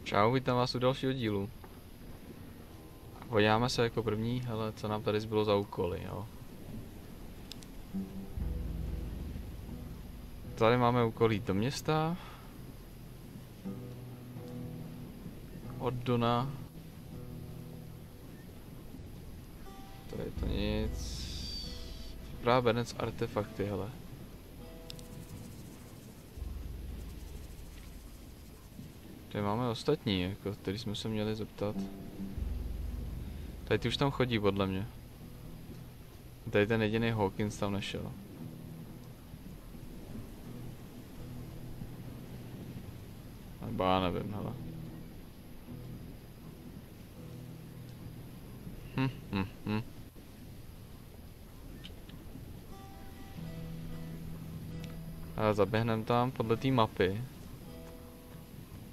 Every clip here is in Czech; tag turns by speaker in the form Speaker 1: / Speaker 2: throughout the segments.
Speaker 1: Čau, vítám vás u dalšího dílu. Podíváme se jako první, hele, co nám tady zbylo za úkoly, jo. Tady máme úkolí do města. Od Dona. Tady to nic. Právě Benec artefakty, hele. Tady máme ostatní, jako, který jsme se měli zeptat. Tady ty už tam chodí podle mě. Tady ten jediný Hawkins tam nešel. Nebo já nevím, hele. A zaběhneme tam podle té mapy.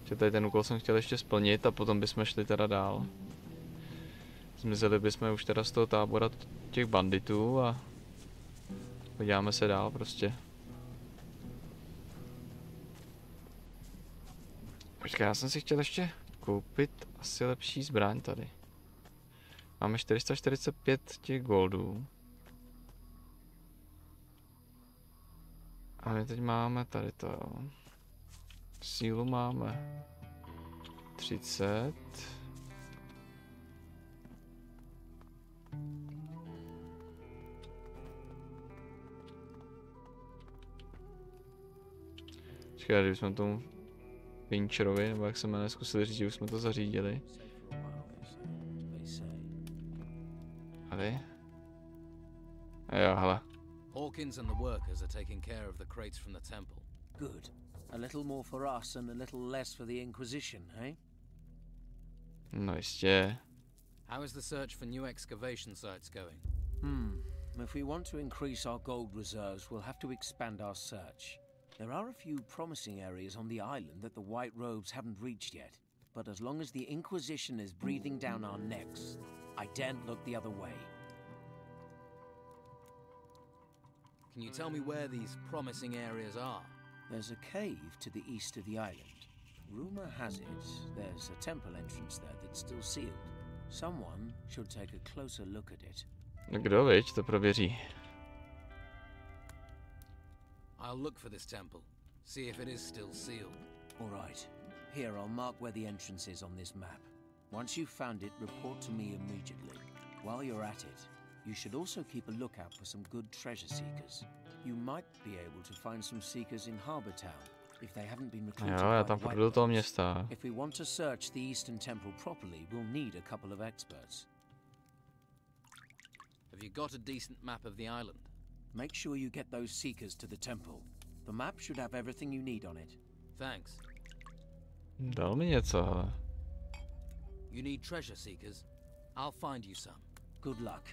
Speaker 1: Že tady ten úkol jsem chtěl ještě splnit a potom bychom šli teda dál. Zmizeli bychom už teda z toho tábora těch banditů a podíváme se dál prostě. Počkej, já jsem si chtěl ještě koupit asi lepší zbraň tady. Máme 445 těch goldů. A my teď máme tady to. Sílu máme 30. Počkej, kdybychom tomu Pincherovi, nebo jak se jmenuje, zkusili říct, že už jsme to zařídili. Tady? A jo, hele.
Speaker 2: Hawkins and the workers are taking care of the crates from the temple.
Speaker 3: Good. A little more for us and a little less for the Inquisition, eh?
Speaker 1: No jistě.
Speaker 2: How is the search for new excavation sites going?
Speaker 3: If we want to increase our gold reserves, we'll have to expand our search. There are a few promising areas on the island that the White Robes haven't reached yet. But as long as the Inquisition is breathing down our necks, I daren't look the other way.
Speaker 2: Can you tell me where these promising areas are?
Speaker 3: There's a cave to the east of the island. Rumor has it there's a temple entrance there that's still sealed. Someone should take a closer look at it.
Speaker 1: Kdo, viď, to prověří.
Speaker 2: I'll look for this temple, see if it is still sealed.
Speaker 3: All right. Here, I'll mark where the entrance is on this map. Once you've found it, report to me immediately. While you're at it, you should also keep a lookout for some good treasure seekers. You might be able to find some seekers in Harbour Town if they haven't been recruited
Speaker 1: Jo, já
Speaker 3: by
Speaker 1: tam
Speaker 3: the
Speaker 1: půjdu
Speaker 3: White
Speaker 1: do toho
Speaker 3: Robes.
Speaker 1: města.
Speaker 3: If we want to search the Eastern Temple properly, we'll need a couple of experts.
Speaker 2: Have you got a decent map of the island?
Speaker 3: Make sure you get those seekers to the temple. The map should have everything you need on it.
Speaker 2: Thanks.
Speaker 1: Dal mi něco, hele.
Speaker 2: You need treasure seekers? I'll find you some.
Speaker 3: Good luck.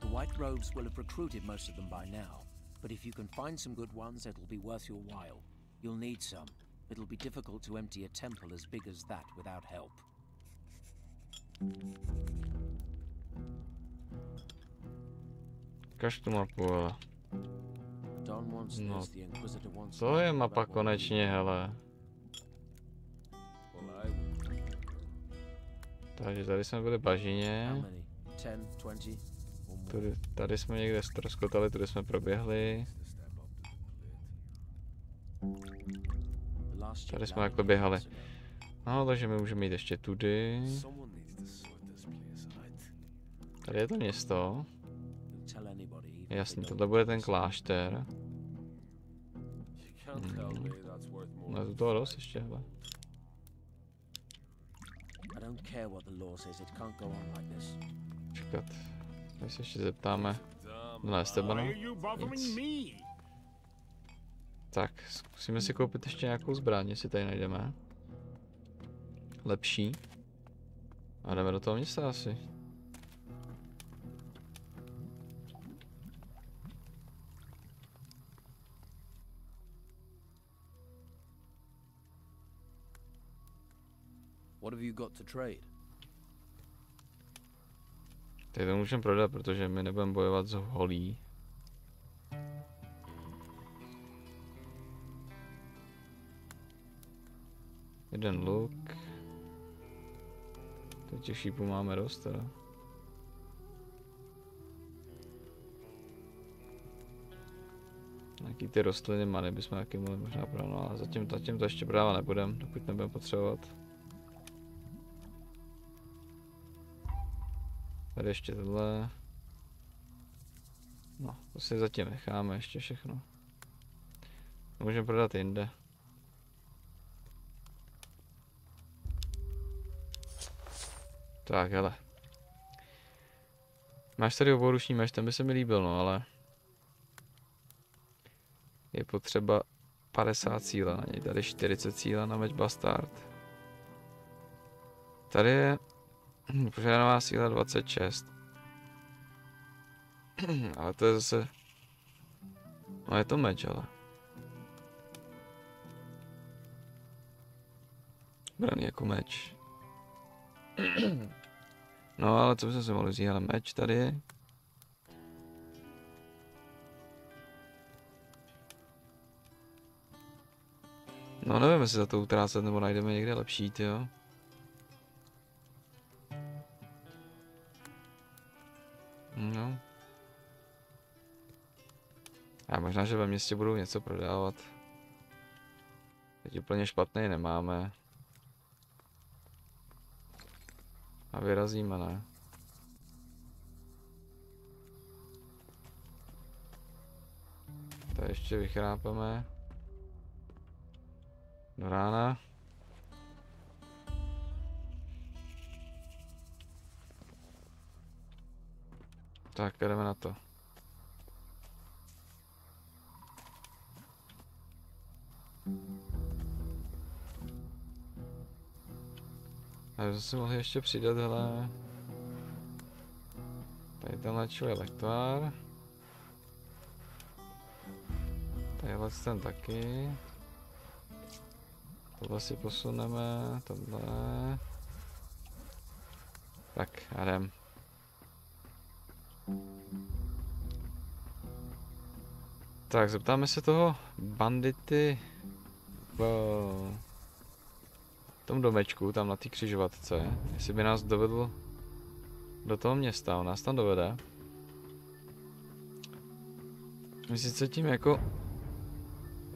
Speaker 3: The White Robes will have recruited most of them by now, but if you can find some good ones, it'll be worth your while. You'll need some. It'll be difficult to empty a temple as big as that without help.
Speaker 1: Ukaž tu mapu, hele.
Speaker 3: Don wants
Speaker 1: No,
Speaker 3: this, the Inquisitor wants
Speaker 1: to je
Speaker 3: that,
Speaker 1: mapa
Speaker 3: that one.
Speaker 1: konečně, hele. Takže tady jsme byli v bažině.
Speaker 3: How many? 10, 20, or more?
Speaker 1: Tady jsme někde ztroskotali, tady jsme proběhli.
Speaker 3: The last
Speaker 1: Tady
Speaker 3: ship
Speaker 1: jsme
Speaker 3: landed
Speaker 1: jako běhali.
Speaker 3: months ago.
Speaker 1: No, takže my můžeme jít ještě tudy. Tady je to město.
Speaker 3: Don't tell anybody, even if
Speaker 1: Jasně,
Speaker 3: they
Speaker 1: tohle
Speaker 3: don't
Speaker 1: bude
Speaker 3: know
Speaker 1: ten
Speaker 3: this.
Speaker 1: klášter. No, je to toho dost ještě, hele.
Speaker 3: I don't care what the law says, it can't go on like this.
Speaker 1: Čekat. My se ještě zeptáme. No, Estebana. Nic. Tak, zkusíme si koupit ještě nějakou zbraň, jestli tady najdeme. Lepší. A jdeme do toho města asi.
Speaker 2: What have you got to trade?
Speaker 1: Tady to můžeme prodat, protože my nebudeme bojovat s holí. Jeden luk. Teď těch šípů máme dost teda. Nějaký ty rostliny many bychom taky mohli možná prodat, no, ale zatím to ještě prodávat nebudeme, dokud nebudeme potřebovat. Tady ještě tohle. No, to si zatím necháme ještě všechno. To můžeme prodat jinde. Tak, hele. Máš tady obouruční meč, ten by se mi líbil, no, ale... Je potřeba 50 síla na něj, tady 40 síla na meč Bastard. Tady je požadovaná síla 26. Ale to je zase... No je to meč, ale... Braný jako meč. No ale co bychom si mohli vzít, ale meč tady je. No nevím, jestli za to utrácet, nebo najdeme někde lepší, jo. No. A možná, že ve městě budou něco prodávat. Teď úplně špatný nemáme. A vyrazíme, ne? Tady ještě vychrápeme. Do rána. Tak, jdeme na to. A jsme si mohli ještě přidat, hele. Tady tenhle je lektvár. Tadyhle ten taky. Tohle si posuneme, tohle. Tak, a jdem. Tak, zeptáme se toho bandity v tom domečku, tam na té křižovatce, jestli by nás dovedl do toho města, on nás tam dovede. My sice tím jako,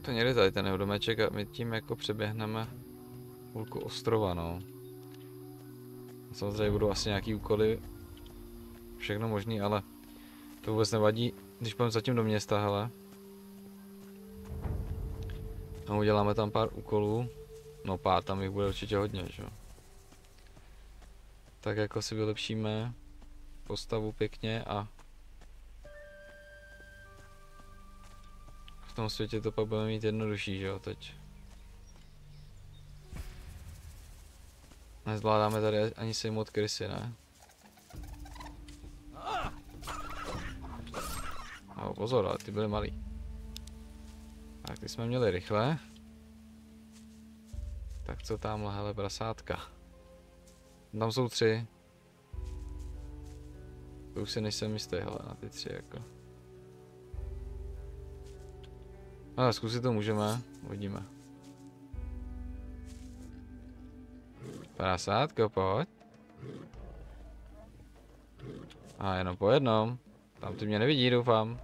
Speaker 1: to někde tady ten jeho domeček a my tím jako přeběhneme půlku ostrova, no. A samozřejmě budou asi nějaký úkoly, všechno možný, ale to vůbec nevadí, když půjdeme zatím do města, hele. A uděláme tam pár úkolů. No pár, tam jich bude určitě hodně, že jo. Tak jako si vylepšíme postavu pěkně a v tom světě to pak budeme mít jednodušší, že jo, teď. Nezvládáme tady ani sejmout krysy, ne? No pozor, ale ty byly malý. Tak ty jsme měli rychle. Tak co tamhle, hele, prasátka. Tam jsou 3. To už si nejsem jistý, hele, na ty 3 jako. Ale zkusit to můžeme, uvidíme. Prasátko, pojď. A jenom po jednom. Tam ty mě nevidí, doufám.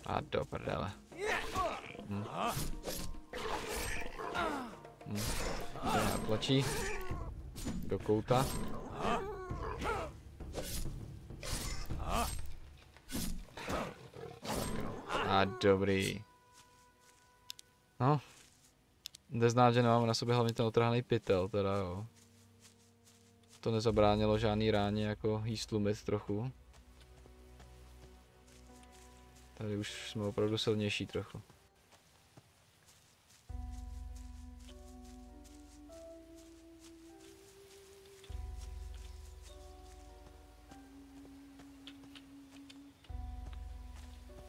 Speaker 1: A do prdele. To natlačí do kouta. A dobrý. No. Jde znát, že nemáme na sobě hlavně ten otrhaný pytel, teda jo. To nezabránilo žádný ráně jako jí stlumit trochu. Tady už jsme opravdu silnější trochu.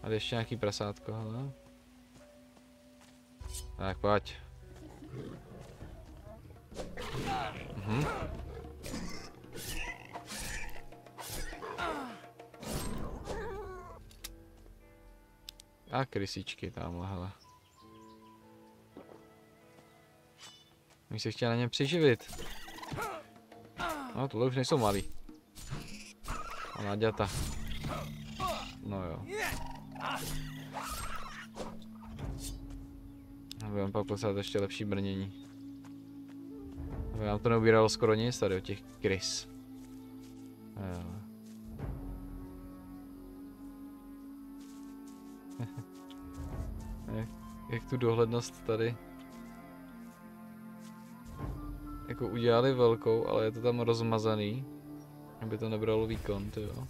Speaker 1: A ještě nějaký prasátko, hele. Tak pojď. A krysíčky tamhle, hele. Bych se chtěl na ně přiživit. No, tohle už nejsou malý. A náďata. No jo. Budeme pak poslat ještě lepší brnění. Aby nám to neubíralo skoro nic tady od těch krys. Jak tu dohlednost tady jako udělali velkou, ale je to tam rozmazaný, aby to nebralo výkon, tyjo.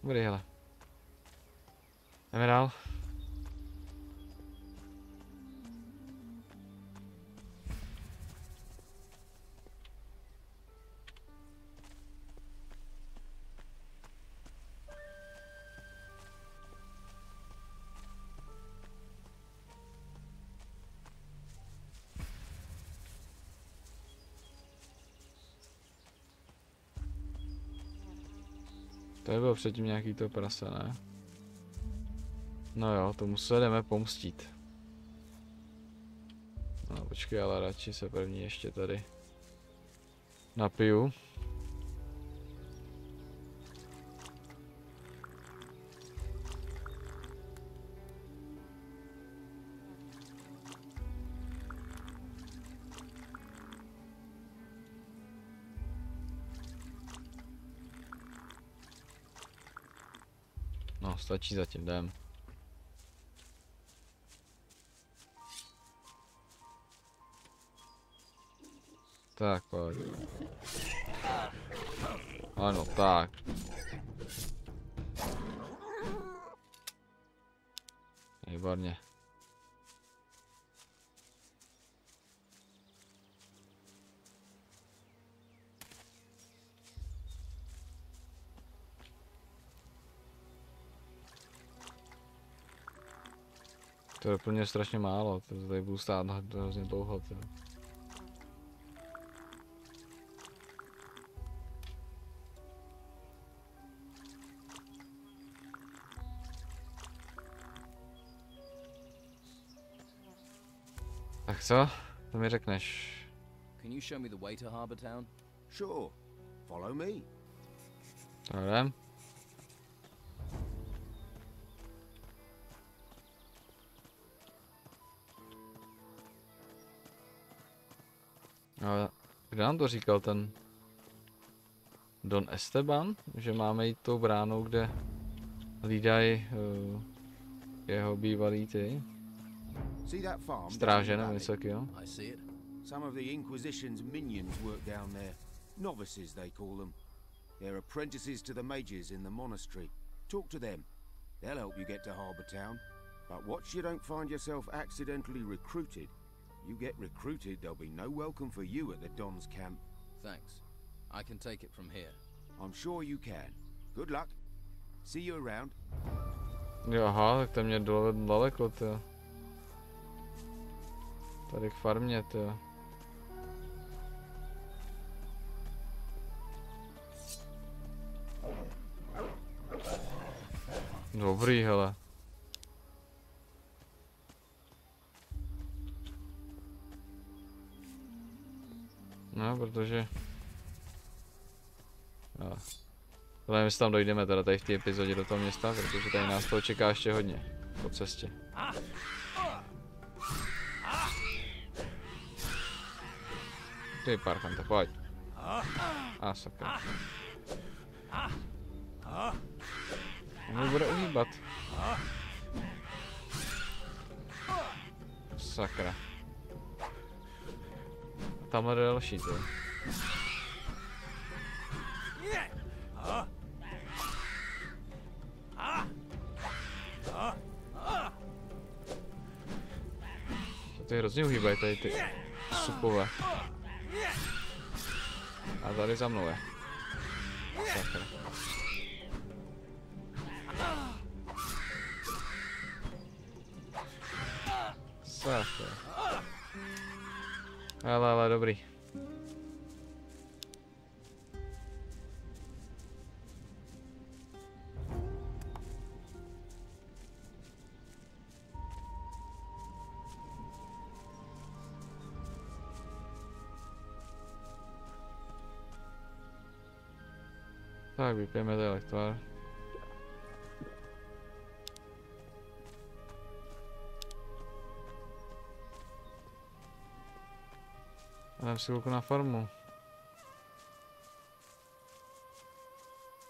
Speaker 1: Dobrý, hele. Jdeme dál. Tady bylo předtím nějaký to prase, ne? No jo, tomu se jdeme pomstít. No počkej, ale radši se první ještě tady napiju. No, stačí zatím, jdem. Tak, pojď. Ano, tak. Výborně. To je úplně strašně málo, to tady budu stát hrozně dlouho. Tak co? To mi řekneš.
Speaker 2: Can you show me the way to Harbour Town?
Speaker 3: Sure. Follow me.
Speaker 1: Dobré. Ale kde nám to říkal ten Don Esteban, že máme jít tou bránou, kde hlídají jeho bývalý ty stráže nebo něco takového?
Speaker 2: I see it.
Speaker 3: Some of the Inquisition's minions work down there. Novices, they call them. They're apprentices to the mages in the monastery. Talk to them. They'll help you get to Harbour Town. But watch you don't find yourself accidentally recruited. You get recruited, there'll be no welcome for you at the Don's camp.
Speaker 2: Thanks. I can take it from here.
Speaker 3: I'm sure you can. Good luck. See you around.
Speaker 1: Jo, aha, tak to mě daleko, to. Tady k farmě, to. Dobrý, hele. No, protože... Jo. Ale nevím, jestli tam dojdeme teda tady v té epizodě do toho města, protože tady nás toho čeká ještě hodně po cestě. Ty parchante, pojď. A sakra. On bude uhýbat. Sakra. Tamhle jde další, ty. To je hrozně uhýbají tady ty supové. A tady za mnou je. Sakra. Sakra. Ale dobrý. Tak, vypijeme ten lektor. A dám si chvilku na farmu.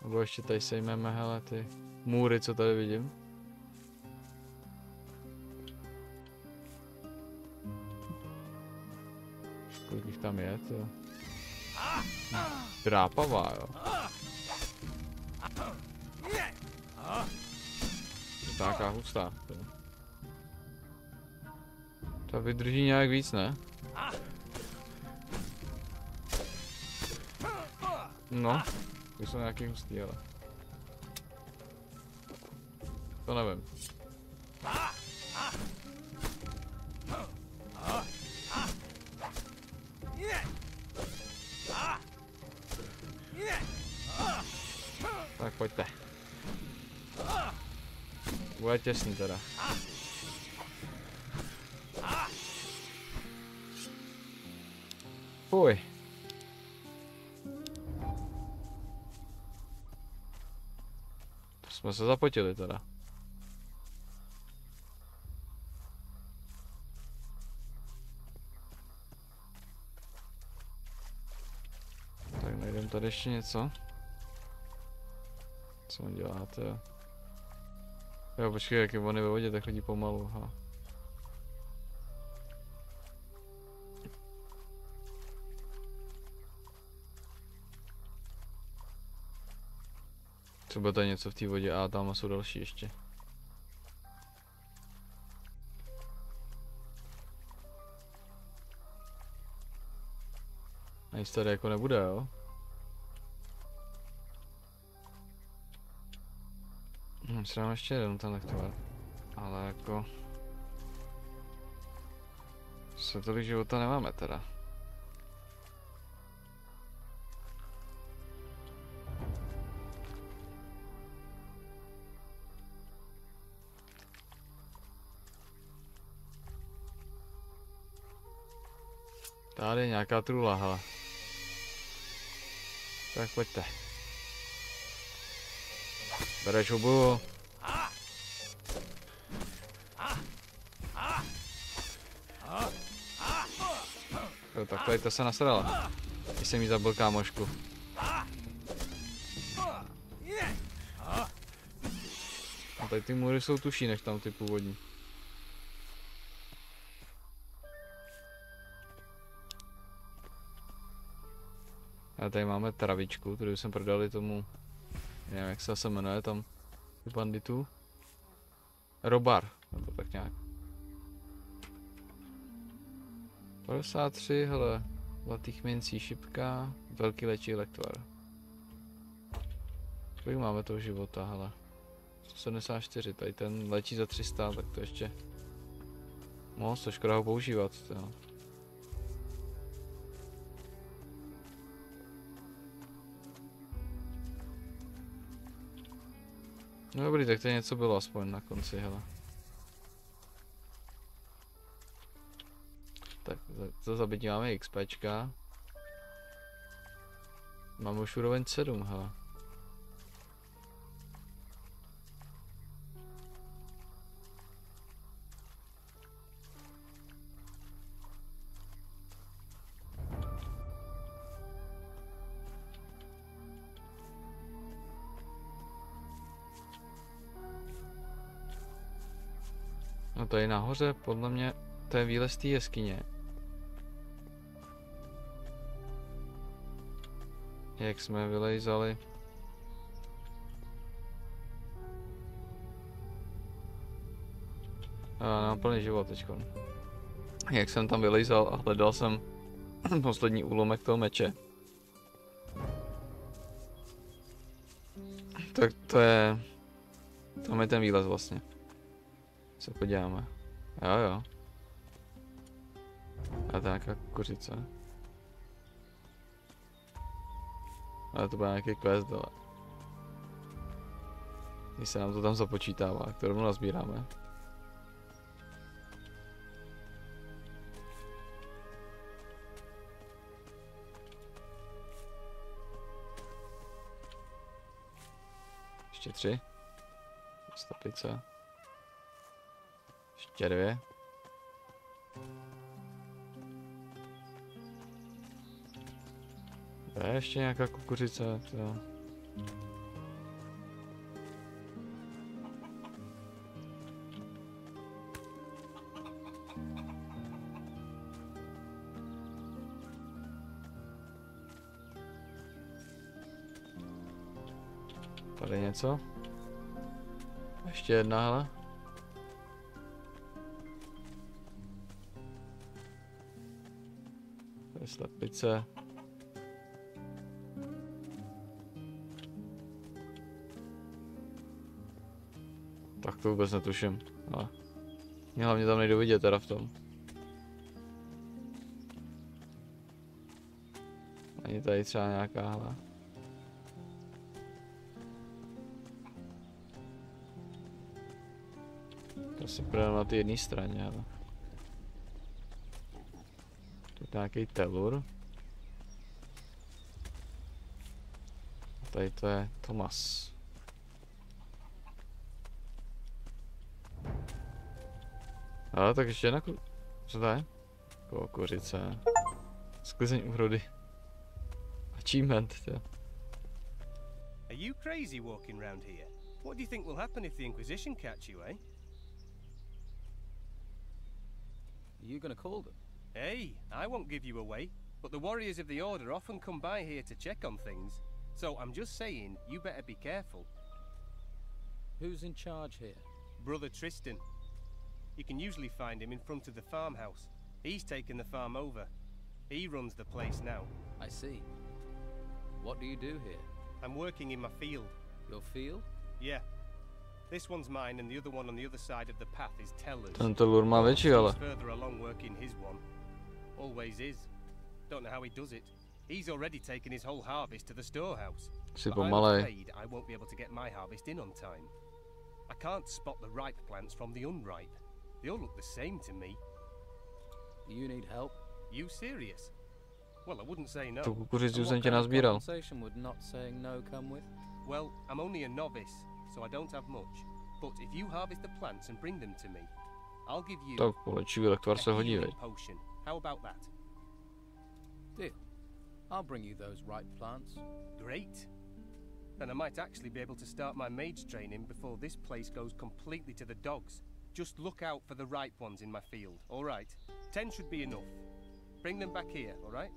Speaker 1: Nebo ještě tady sejmeme, hele, ty můry, co tady vidím. Kolik jich tam je, to? Drápavá, jo. Taká hustá. Ta vydrží nějak víc, ne? No, to jsou nějaký hustý, ale. To nevím. Tak pojďte. Bude těsný teda. Fuj. To jsme se zapotili teda. Tak najdem tady ještě něco. Co on děláte? Jo, počkej, jak je on je ve vodě, tak chodí pomalu, ha. Třeba tady něco v té vodě a tam jsou další ještě. A nic tady jako nebude, jo? Třeba ještě jeden ten lektor, ale jako se tolik života nemáme teda. Tady je nějaká trula, hele. Tak pojďte. Bereš hubu. Jo, tak tady to se nasrala. Když jsem jí zabil kámošku. A tady ty můry jsou tuší než tam ty původní. A tady máme travičku, kterou jsem prodali tomu, nevím jak se jmenuje tam, banditů. Robar, nebo tak nějak. 53, hele, zlatých mincí šipka, velký léčí lektor. Kolik máme toho života, hele. 174, tady ten léčí za 300, tak to ještě moc, to škoda ho používat, jo. No dobrý, tak to něco bylo aspoň na konci, hele. Tak za zabití máme XPčka. Máme už úroveň 7, hele. No tady nahoře, podle mě, to je výlez té jeskyně. Jak jsme vylejzali. A mám plný život teďko. Jak jsem tam vylejzal a hledal jsem poslední úlomek toho meče. Tak to je... Tam je ten výlez vlastně. Se podíváme. Jo jo. A to je nějaká kuřice. Ale to bude nějaký quest dole. Když se nám to tam započítává, kterou nazbíráme. Ještě 3. Slepice. Ještě 2. Je ještě nějaká kukuřice, jo. Tady něco? Ještě jedna, hele. To je slepice. Tak to vůbec netuším. Ale mě hlavně tam nejdu vidět teda v tom. Ani tady třeba nějaká, hele. To si půjdeme na té jedné straně, ale. Tu je nějaký telur. A tady to je Thomas. Ale tak ještě jedna co to je? Kukuřice. Sklizeň úrody. Achievement, tě.
Speaker 4: Are you crazy walking round here? What do you think will happen if the Inquisition catch you, eh?
Speaker 2: Are you gonna call them?
Speaker 4: Hey, I won't give you away, but the warriors of the Order often come by here to check on things. So I'm just saying, you better be careful.
Speaker 2: Who's in charge here?
Speaker 4: Brother Tristan. You can usually find him in front of the farmhouse. He's taken the farm over. He runs the place now.
Speaker 2: I see. What do you do here?
Speaker 4: I'm working in my field.
Speaker 2: Your field?
Speaker 4: Yeah. This one's mine and the other one on the other side of the path is Teller's.
Speaker 1: Ten telur má větší, ale.
Speaker 4: He's further along working his one. Always is. Don't know how he does it. He's already taken his whole harvest to the storehouse.
Speaker 1: Jsi
Speaker 4: But I'm
Speaker 1: pomalej.
Speaker 4: afraid I won't be able to get my harvest in on time. I can't spot the ripe plants from the unripe. They all look the same to me.
Speaker 2: Do you need help?
Speaker 4: You serious? Well, I wouldn't say no.
Speaker 1: Tu kukuřici
Speaker 2: And
Speaker 1: jsem
Speaker 2: what
Speaker 1: tě
Speaker 2: kind of
Speaker 1: nazbíral.
Speaker 2: compensation would not saying no come with?
Speaker 4: Well, I'm only a novice, so I don't have much. But if you harvest the plants and bring them to me, I'll give you
Speaker 1: Tak polečivý lektvar se
Speaker 4: a
Speaker 1: hodí,
Speaker 4: healing
Speaker 1: veď.
Speaker 4: potion. How about that?
Speaker 2: Deal. I'll bring you those ripe plants.
Speaker 4: Great. Then I might actually be able to start my mage training before this place goes completely to the dogs. Just look out for the ripe ones in my field, all right? 10 should be enough. Bring them back here, all right?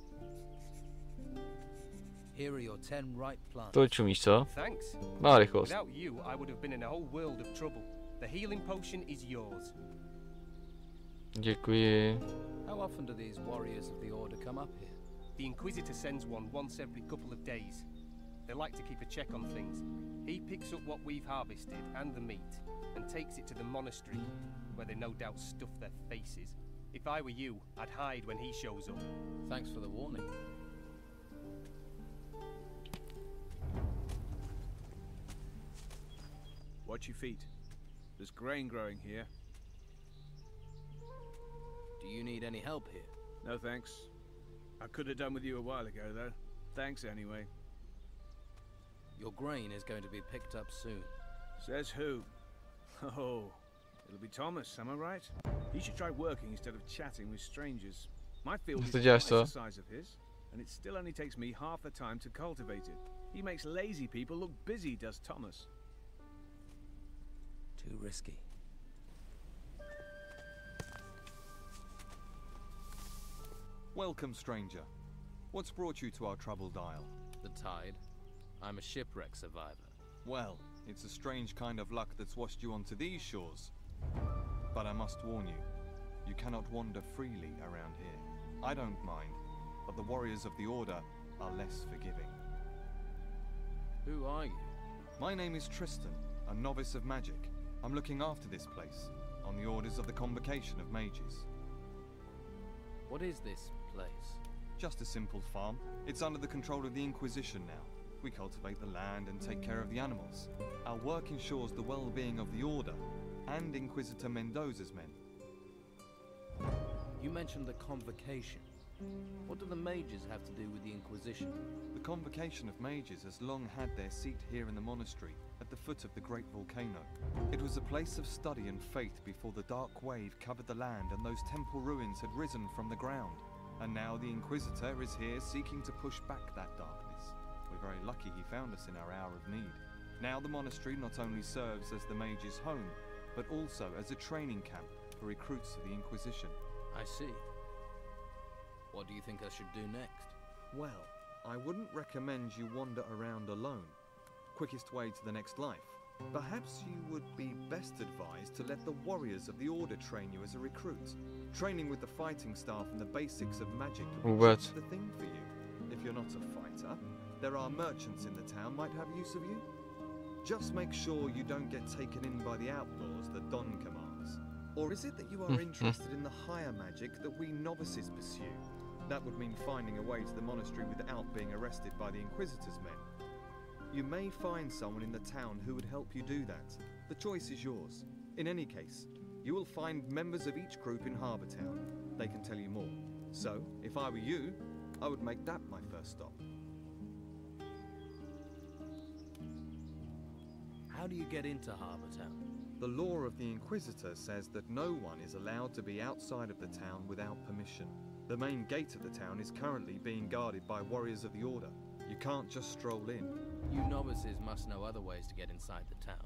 Speaker 2: Here are your 10 ripe plants.
Speaker 1: To čumíš, co?
Speaker 4: Thanks.
Speaker 1: Má rychlost.
Speaker 4: Without you, I would have been in a whole world of trouble. The healing potion is yours.
Speaker 1: Děkuji.
Speaker 2: How often do these warriors of the Order come up here?
Speaker 4: The Inquisitor sends one once every couple of days. They like to keep a check on things. He picks up what we've harvested and the meat and takes it to the monastery, where they no doubt stuff their faces. If I were you, I'd hide when he shows up.
Speaker 2: Thanks for the warning.
Speaker 5: Watch your feet. There's grain growing here.
Speaker 2: Do you need any help here?
Speaker 5: No thanks. I could have done with you a while ago, though. Thanks anyway.
Speaker 2: Your grain is going to be picked up soon.
Speaker 5: Says who? Oh, it'll be Thomas, am I right? He should try working instead of chatting with strangers. My field is
Speaker 1: To
Speaker 5: twice
Speaker 1: děláš
Speaker 5: the
Speaker 1: co?
Speaker 5: size of his, and it still only takes me half the time to cultivate it. He makes lazy people look busy, does Thomas.
Speaker 2: Too risky.
Speaker 6: Welcome, stranger. What's brought you to our troubled isle?
Speaker 2: The tide. I'm a shipwreck survivor.
Speaker 6: Well, it's a strange kind of luck that's washed you onto these shores. But I must warn you, you cannot wander freely around here. I don't mind, but the warriors of the Order are less forgiving.
Speaker 2: Who are you?
Speaker 6: My name is Tristan, a novice of magic. I'm looking after this place, on the orders of the Convocation of Mages.
Speaker 2: What is this place?
Speaker 6: Just a simple farm. It's under the control of the Inquisition now. We cultivate the land and take care of the animals. Our work ensures the well-being of the Order and Inquisitor Mendoza's men.
Speaker 2: You mentioned the Convocation. What do the mages have to do with the Inquisition?
Speaker 6: The convocation of mages has long had their seat here in the monastery, at the foot of the great volcano. It was a place of study and faith before the dark wave covered the land and those temple ruins had risen from the ground. And now the Inquisitor is here seeking to push back that darkness. We're very lucky he found us in our hour of need. Now the monastery not only serves as the mage's home, but also as a training camp for recruits of the Inquisition.
Speaker 2: I see. What do you think I should do next?
Speaker 6: Well, I wouldn't recommend you wander around alone. Quickest way to the next life. Perhaps you would be best advised to let the warriors of the Order train you as a recruit. Training with the fighting staff and the basics of magic would be just the thing for you. If you're not a fighter, there are merchants in the town might have use of you. Just make sure you don't get taken in by the outlaws that Don commands. Or is it that you are interested in the higher magic that we novices pursue? That would mean finding a way to the monastery without being arrested by the Inquisitor's men. You may find someone in the town who would help you do that. The choice is yours. In any case, you will find members of each group in Harbour Town. They can tell you more. So, if I were you, I would make that my first stop.
Speaker 2: How do you get into Harbour Town?
Speaker 6: The law of the Inquisitor says that no one is allowed to be outside of the town without permission. The main gate of the town is currently being guarded by warriors of the Order. You can't just stroll in.
Speaker 2: You novices must know other ways to get inside the town.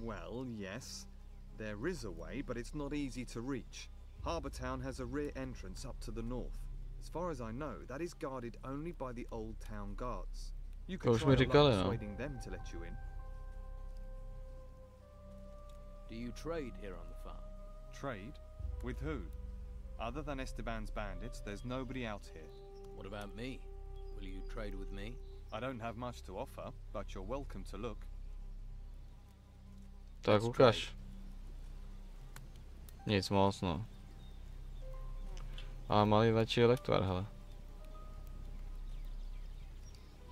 Speaker 6: Well, yes. There is a way, but it's not easy to reach. Harbour Town has a rear entrance up to the north. As far as I know, that is guarded only by the old town guards. You could try persuading them to let you in.
Speaker 2: Do you trade here on the farm?
Speaker 6: Trade? With who? Other than Esteban's bandits, there's nobody out here.
Speaker 2: What about me? Will you trade with me?
Speaker 6: I don't have much to offer, but you're welcome to look.
Speaker 1: Tak ukaż. Nic moc, no. A malý lečí elektvar, hele.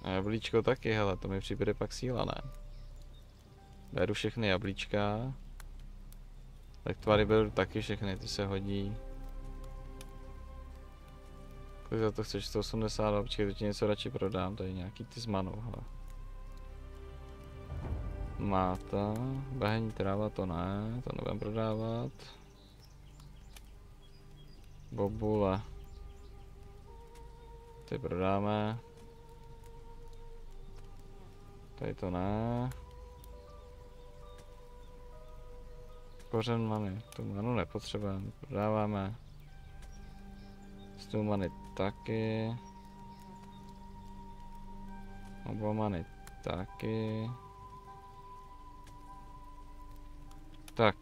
Speaker 1: A jablíčko taky, hele, to mi přijde pak síla, ne? Beru všechny jablíčka. Lektvary beru taky všechny, ty se hodí. Kolik za to chceš? 180, počkej, to ti něco radši prodám, tady nějaký ty s manou, hele. Máta, bahení tráva, to ne, to nebudem prodávat. Bobule. Tady prodáme. Tady to ne. Kořen many, tu manu nepotřebujeme, prodáváme. Stůl many taky. Oba many taky. Tak.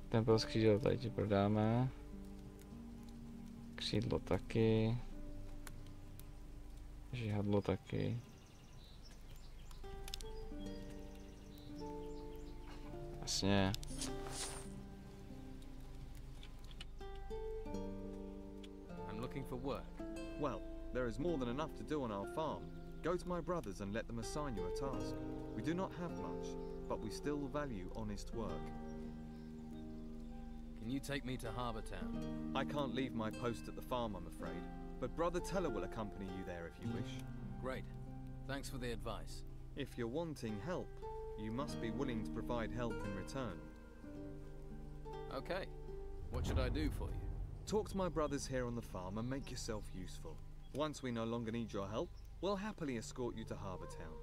Speaker 1: Tempel z křídel tady ti prodáme. Křídlo taky. Žihadlo taky. Jasně.
Speaker 2: I'm looking for work.
Speaker 6: Well, there is more than enough to do on our farm. Go to my brothers and let them assign you a task. We do not have much, but we still value honest work.
Speaker 2: Can you take me to Harbour Town?
Speaker 6: I can't leave my post at the farm, I'm afraid, but Brother Teller will accompany you there if you wish.
Speaker 2: Great. Thanks for the advice.
Speaker 6: If you're wanting help, you must be willing to provide help in return.
Speaker 2: Okay. What should I do for you?
Speaker 6: Talk to my brothers here on the farm and make yourself useful. Once we no longer need your help, we'll happily escort you to Harbour Town.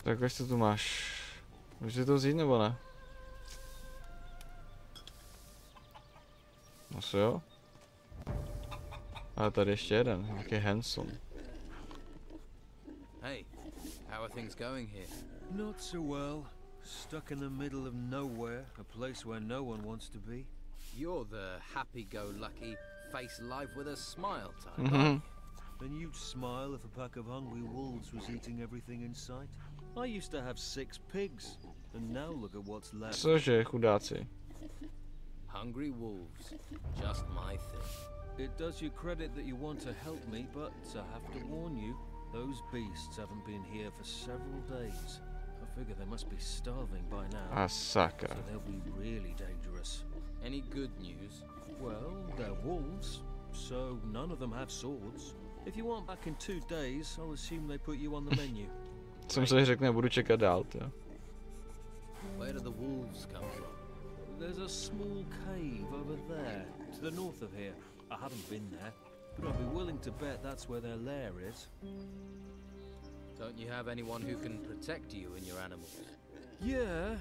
Speaker 1: Tak až to tu máš. Můžeš to vzít nebo ne? Asi jo. A tady ještě jeden, nějaký Hanson.
Speaker 2: Hey, how are things going here?
Speaker 3: Not so well. Stuck in the middle of nowhere, a place where no one wants to be.
Speaker 2: You're the happy-go-lucky, face life with a smile type, aren't you?
Speaker 3: Then you'd smile if a pack of hungry wolves was eating everything in sight. I used to have 6 pigs, and now look at what's left.
Speaker 1: Cože, chudáci.
Speaker 2: Hungry wolves, just my thing.
Speaker 3: It does you credit that you want to help me, but I have to warn you, those beasts haven't been here for several days. A Figure they must be starving by now.
Speaker 1: A sakra.
Speaker 3: So they'll be really dangerous.
Speaker 2: Any good news?
Speaker 3: Well, they're wolves, so none of them have swords. If you aren't back in 2 days, I'll assume they put you on the menu.
Speaker 1: Jsem si řekne, budu čekat dál, jo.
Speaker 2: Where do the wolves come from?
Speaker 3: There's a small cave over there, to the north of here. I haven't been there, but I'd be willing to bet that's where their lair is.
Speaker 2: Don't you have anyone who can protect you and your animals?
Speaker 3: Yeah.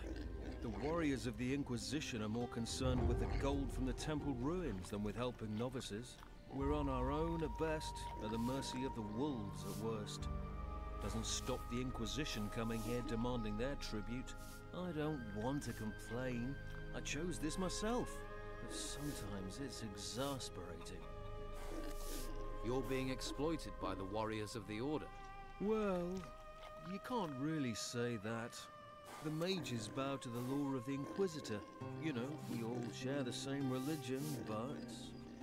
Speaker 3: The warriors of the Inquisition are more concerned with the gold from the temple ruins than with helping novices. We're on our own at best, at the mercy of the wolves at worst. Doesn't stop the Inquisition coming here demanding their tribute. I don't want to complain. I chose this myself. But sometimes it's exasperating.
Speaker 2: You're being exploited by the warriors of the Order.
Speaker 3: Well, you can't really say that. The mages bow to the law of the Inquisitor. You know, we all share the same religion, but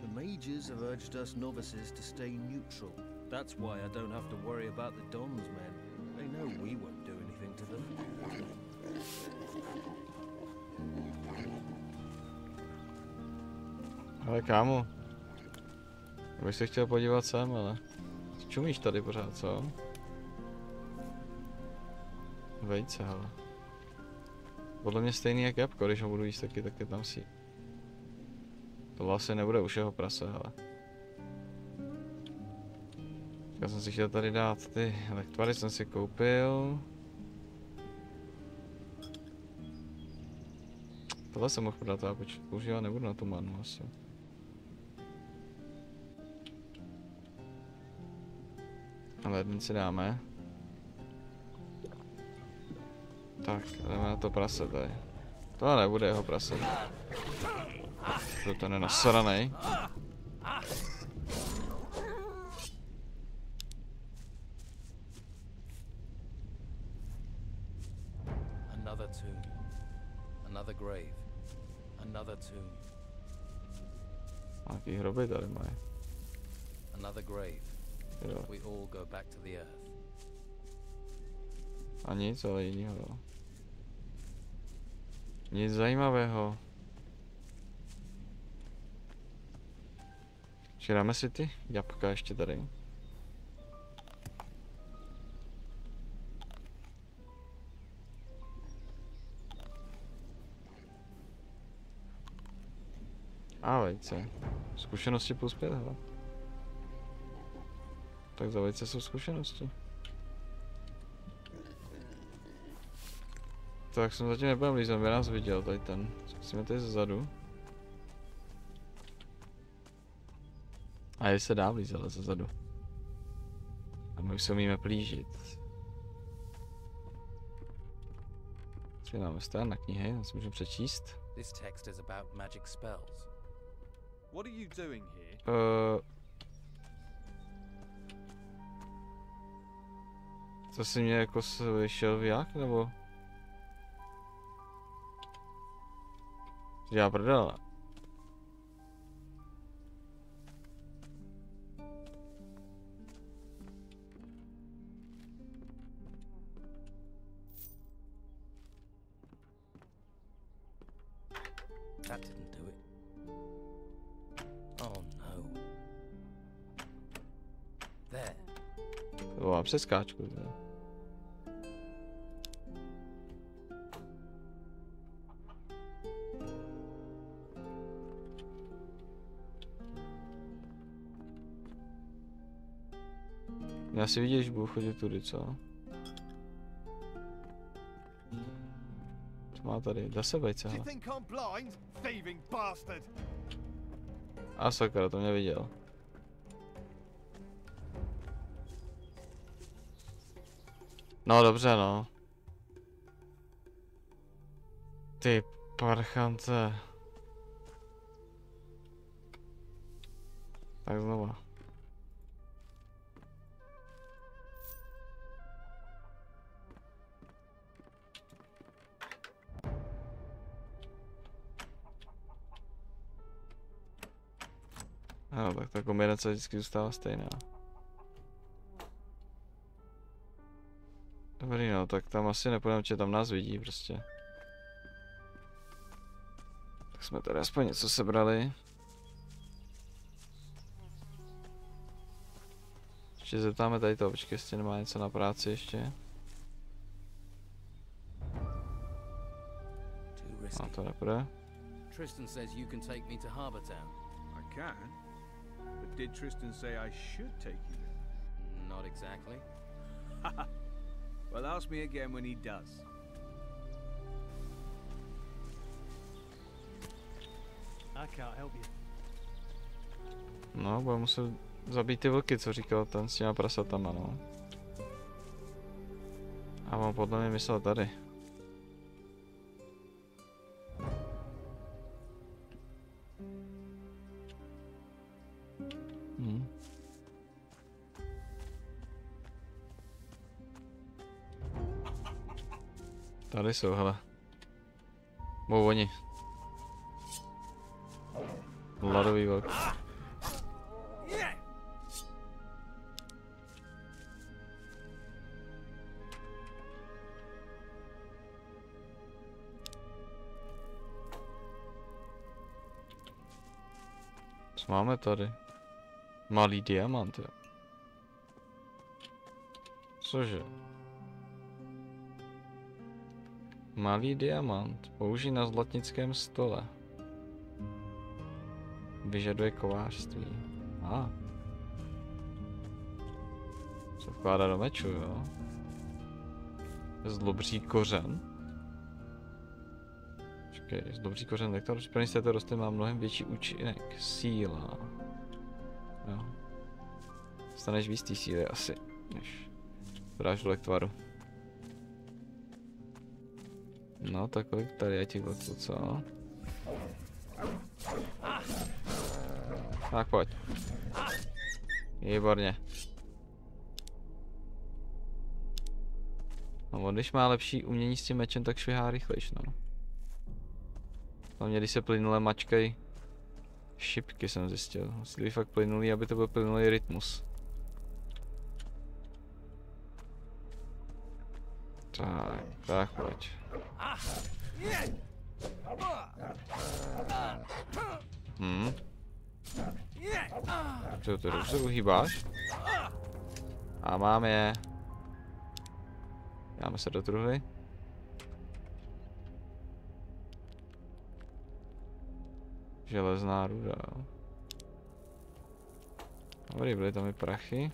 Speaker 3: the mages have urged us novices to stay neutral. That's why I don't have to worry about the Don's men. They know we won't do anything to them.
Speaker 1: Ale kámo, bych se chtěl podívat sem, ale čumíš tady pořád, co? Vejce, hele. Podle mě stejný jak jabko, když ho budu jíst taky, tak je tam si. To vlastně nebude už jeho prase, hele. Já jsem si chtěl tady dát ty lektvary, jsem si koupil. Tohle jsem mohl prodat, já používat nebudu na tu manu asi. Ale jeden si dáme. Tak, jdeme na to prase tady. To nebude jeho prase. Proto nenasranej.
Speaker 2: Another tomb. Another grave. Another tomb.
Speaker 1: Nějaký hroby tady mají.
Speaker 2: Another grave.
Speaker 1: Jo.
Speaker 2: We all go back to the earth.
Speaker 1: A nic, ale jinýho, jo. Nic zajímavého. Dáme si ty jabka ještě tady. A vejce. Zkušenosti plus 5, hele. Tak za vejce jsou zkušenosti. Tak jsem zatím nebyl blízko, by nás viděl tady ten. Zkusíme tady zezadu. A je se dá blízko, ale zezadu. A my už se umíme plížit. Co máme stát na knihy, tam si můžeme přečíst.
Speaker 2: This text is about magic spells.
Speaker 6: What are you doing here?
Speaker 1: Co jsi mě jako slyšel jak, nebo? Já prdele.
Speaker 2: That didn't do it. Oh no. There.
Speaker 1: To mám přeskáčku. Já si vidíš, budu chodit tudy, co? Co má tady? Dá se vejce, hele. A sakra, to mě viděl. No dobře, no. Ty parchance. Tak znova. Ano, tak ta kombinace vždycky zůstává stejná. Dobrý, no, tak tam asi nepůjdeme, že tam nás vidí prostě. Tak jsme tady aspoň něco sebrali. Ještě zeptáme tady to, počkej, jestli nemá něco na práci ještě. A to nepůjde.
Speaker 2: Tristan says you can take me to Harbour Town.
Speaker 5: I can. But did Tristan say I should take you there?
Speaker 2: Not exactly.
Speaker 5: Well, ask me again when he does.
Speaker 7: I can't help you.
Speaker 1: No, bude muset zabít ty vlky, co říkal ten s těma prasatama, no. A on podle mě myslel tady. Tady jsou, hele. Mou oni. Ladový vlk. Co máme tady? Malý diamant, jo. Cože? Malý diamant. Použij na zlatnickém stole. Vyžaduje kovářství. Se vkládá do meču, jo. Zlobří kořen. Počkej, zlobří kořen lektor. Připravený z této rostliny má mnohem větší účinek. Síla. Jo. Staneš víc té síly asi, než dáš do lektvaru. No, tak kolik tady je těch vlků, co? Tak pojď. Výborně. No, když má lepší umění s tím mečem, tak švihá rychlejš, no. Hlavně když se plynule mačkají šipky, jsem zjistil. Musí fakt plynulý, aby to byl plynulý rytmus. Tak pojď. Co to dobře uhýbáš? A mám je. Dáme se do truhly. Železná ruda. Dobrý, byly tam i prachy.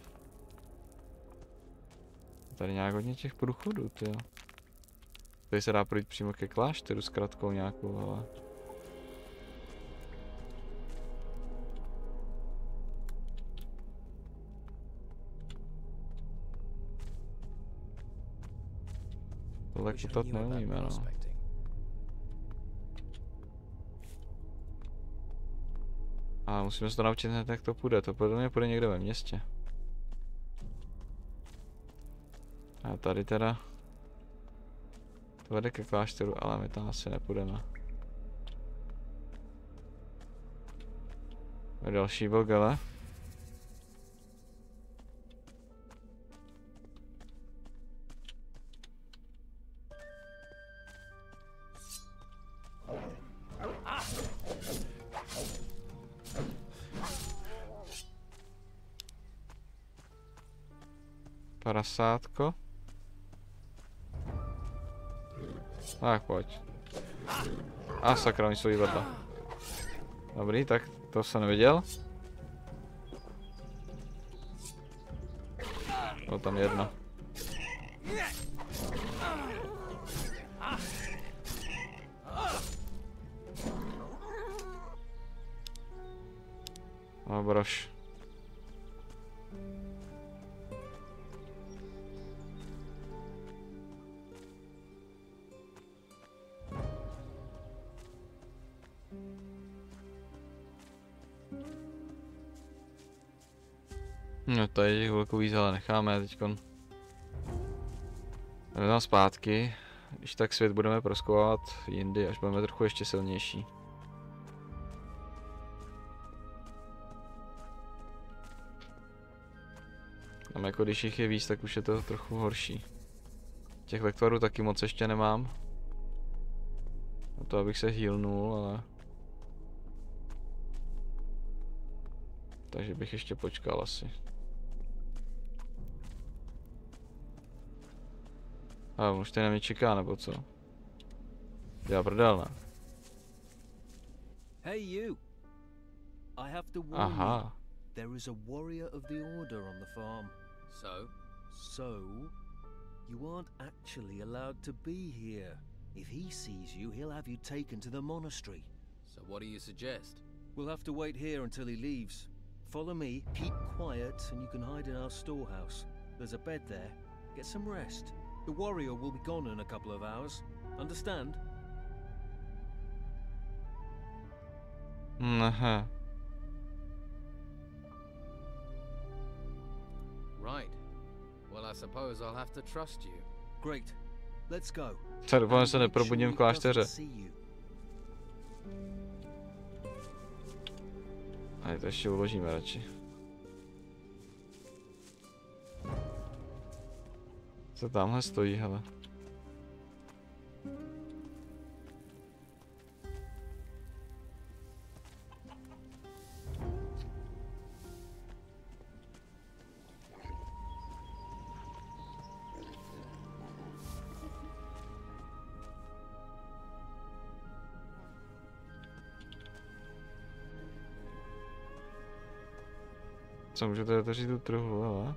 Speaker 1: Tady nějak hodně těch průchodů, tyjo. Tady se dá projít přímo ke klášteru s kratkou nějakou, ale... Tohle kutat neumíme, no. A musíme se to naučit hned, jak to půjde. To podle mě půjde někde ve městě. A tady teda... To vede ke klášteru, ale my tam asi nepůjdeme. A další vlk, ale. Prasátko. Tak pojď. A sakra, oni jsou vedle. Dobrý, tak to jsem neviděl. Bylo tam jedno. No brož. No tady těch velkou ale necháme teďkon. Jdeme tam zpátky, když tak svět budeme prozkoumat jindy, až budeme trochu ještě silnější. Tam jako když jich je víc, tak už je to trochu horší. Těch lektorů taky moc ještě nemám. Na to, abych se healnul, ale... Takže bych ještě počkal asi. A už tady na mě čeká, nebo co? Já prdel, ne?
Speaker 3: Hey you! I have to warn you.
Speaker 1: Aha.
Speaker 3: There is a warrior of the order on the farm. So, you aren't actually allowed to be here. If he sees you, he'll have you taken to the monastery.
Speaker 2: So what do you suggest?
Speaker 3: We'll have to wait here until he leaves. Follow me, keep quiet, and you can hide in our storehouse. There's a bed there. Get some rest. The warrior will be gone in a couple of hours. Understand?
Speaker 1: Aha.
Speaker 2: Right. Well, I suppose I'll have to trust you.
Speaker 3: Great. Let's go.
Speaker 1: Co, doufám, že se neprobudím v klášteře. A to ještě uložíme radši. Co tamhle stojí, hele. Co, můžete otevřít tu truhlu, hele?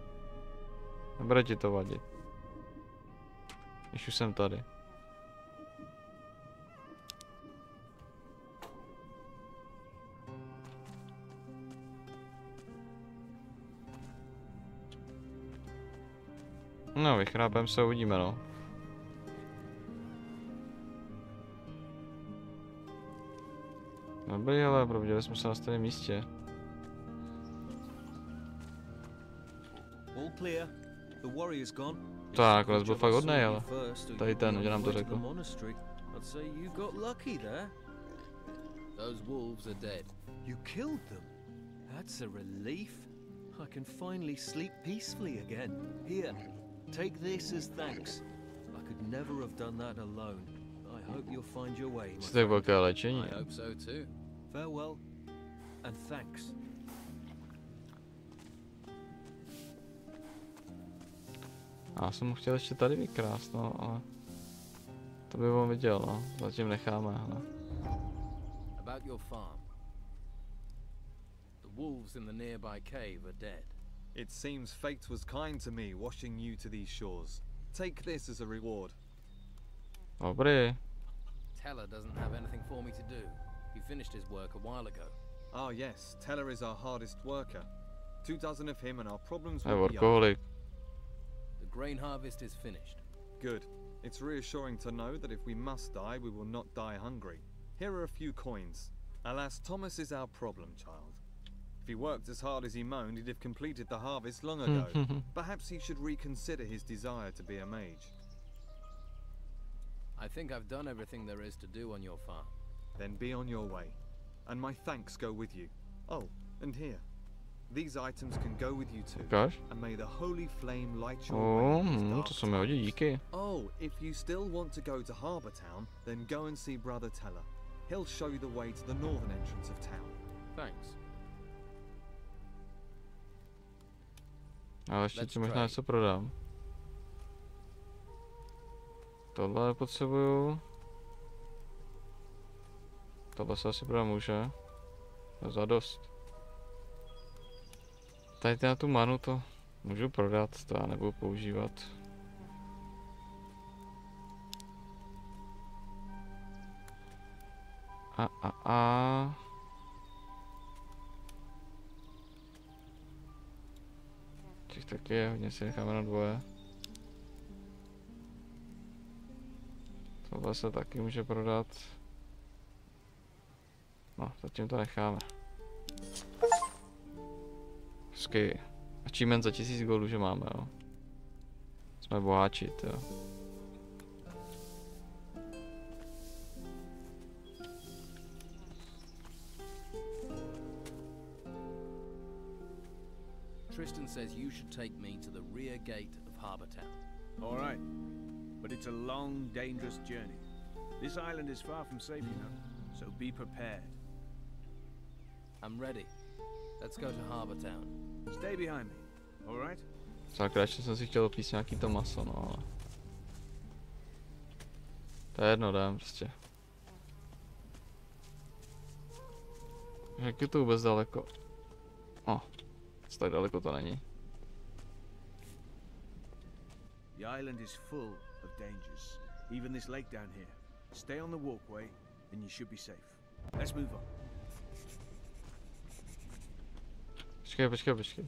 Speaker 1: Nebude ti to vadit. Když už jsem tady. No, vychrápem se, uvidíme, no. Dobrý, ale probudili jsme se na stejném místě. Tak, nakonec byl fakt hodnej, ale tady ten, že nám to řekl.
Speaker 2: Those wolves are dead.
Speaker 3: You killed them? That's a relief. I can finally sleep peacefully again. Here, take this as thanks. I could never have done that alone. I hope you'll find your way.
Speaker 1: Co to je velké léčení?
Speaker 2: I hope so too.
Speaker 3: Farewell and thanks.
Speaker 1: Já jsem mu chtěl ještě tady vykrást, no, ale to by on viděl, no, zatím necháme, hele.
Speaker 2: About your farm. The wolves in the nearby cave are dead.
Speaker 6: It seems fate was kind to me, washing you to these shores. Take this as a reward.
Speaker 1: Dobrý.
Speaker 2: Teller doesn't have anything for me to do. He finished his work a while ago.
Speaker 6: Ah yes, Teller is our hardest worker. 2 of him and our problems
Speaker 1: Je
Speaker 6: will be over.
Speaker 1: workoholik.
Speaker 2: The grain harvest is finished.
Speaker 6: Good. It's reassuring to know that if we must die, we will not die hungry. Here are a few coins. Alas, Thomas is our problem child. If he worked as hard as he moaned, he'd have completed the harvest long ago. Perhaps he should reconsider his desire to be a mage.
Speaker 2: I think I've done everything there is to do on your farm.
Speaker 6: Then be on your way. And my thanks go with you. Oh, and here. These items can go with you too.
Speaker 1: Ukáž?
Speaker 6: And may the holy flame light your way in these dark
Speaker 1: To se mi hodí, díky.
Speaker 6: Oh, if you still want to go to Harbour Town, then go and see Brother Teller. He'll show you the way to the northern entrance of town.
Speaker 2: Thanks.
Speaker 1: Ale ještě ti možná něco prodám. Tohle potřebuju. Tohle se asi prodat může. Za dost. Tady na tu manu to můžu prodat, to já nebudu používat. Těch taky je, hodně si necháme na dvoje. Tohle se taky může prodat. No, zatím to necháme. Hezky. Achievement za 1000 goldů, že máme, jo. Jsme boháči, jo.
Speaker 2: Tristan says you should take me to the rear gate of Harbour Town.
Speaker 5: All right. but it's a long, dangerous journey. This island is far from safe, you know, so be prepared.
Speaker 2: I'm ready. Let's go to Harbour Town.
Speaker 5: Stay behind me, all right?
Speaker 1: Sakra, ještě jsem si chtěl opít nějaký to maso, no ale... To je jedno, dám prostě. Jak je to vůbec daleko? Tak daleko to není.
Speaker 5: The island is full of dangers. Even this lake down here. Stay on the walkway and you should be safe. Let's move on.
Speaker 1: Počkej.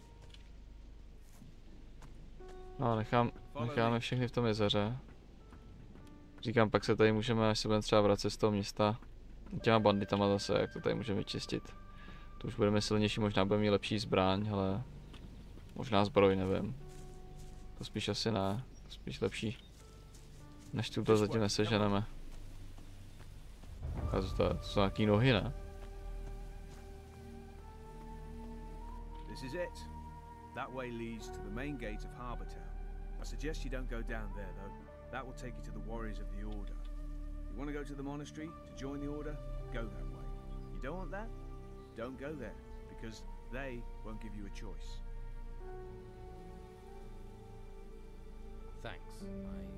Speaker 1: No, necháme všechny v tom jezeře. Říkám, pak se tady můžeme, až se budeme třeba vracet z toho města, těma banditama zase, jak to tady můžeme vyčistit. To už budeme silnější, možná budeme mít lepší zbraň, ale možná zbroj, nevím. To spíš asi ne, to spíš lepší, než tuto zatím neseženeme. A to jsou nějaký nohy, ne?
Speaker 5: This is it. That way leads to the main gate of Harbour Town. I suggest you don't go down there, though. That will take you to the warriors of the Order. You want to go to the monastery to join the Order? Go that way. You don't want that? Don't go there, because they won't give you a choice.
Speaker 2: Thanks.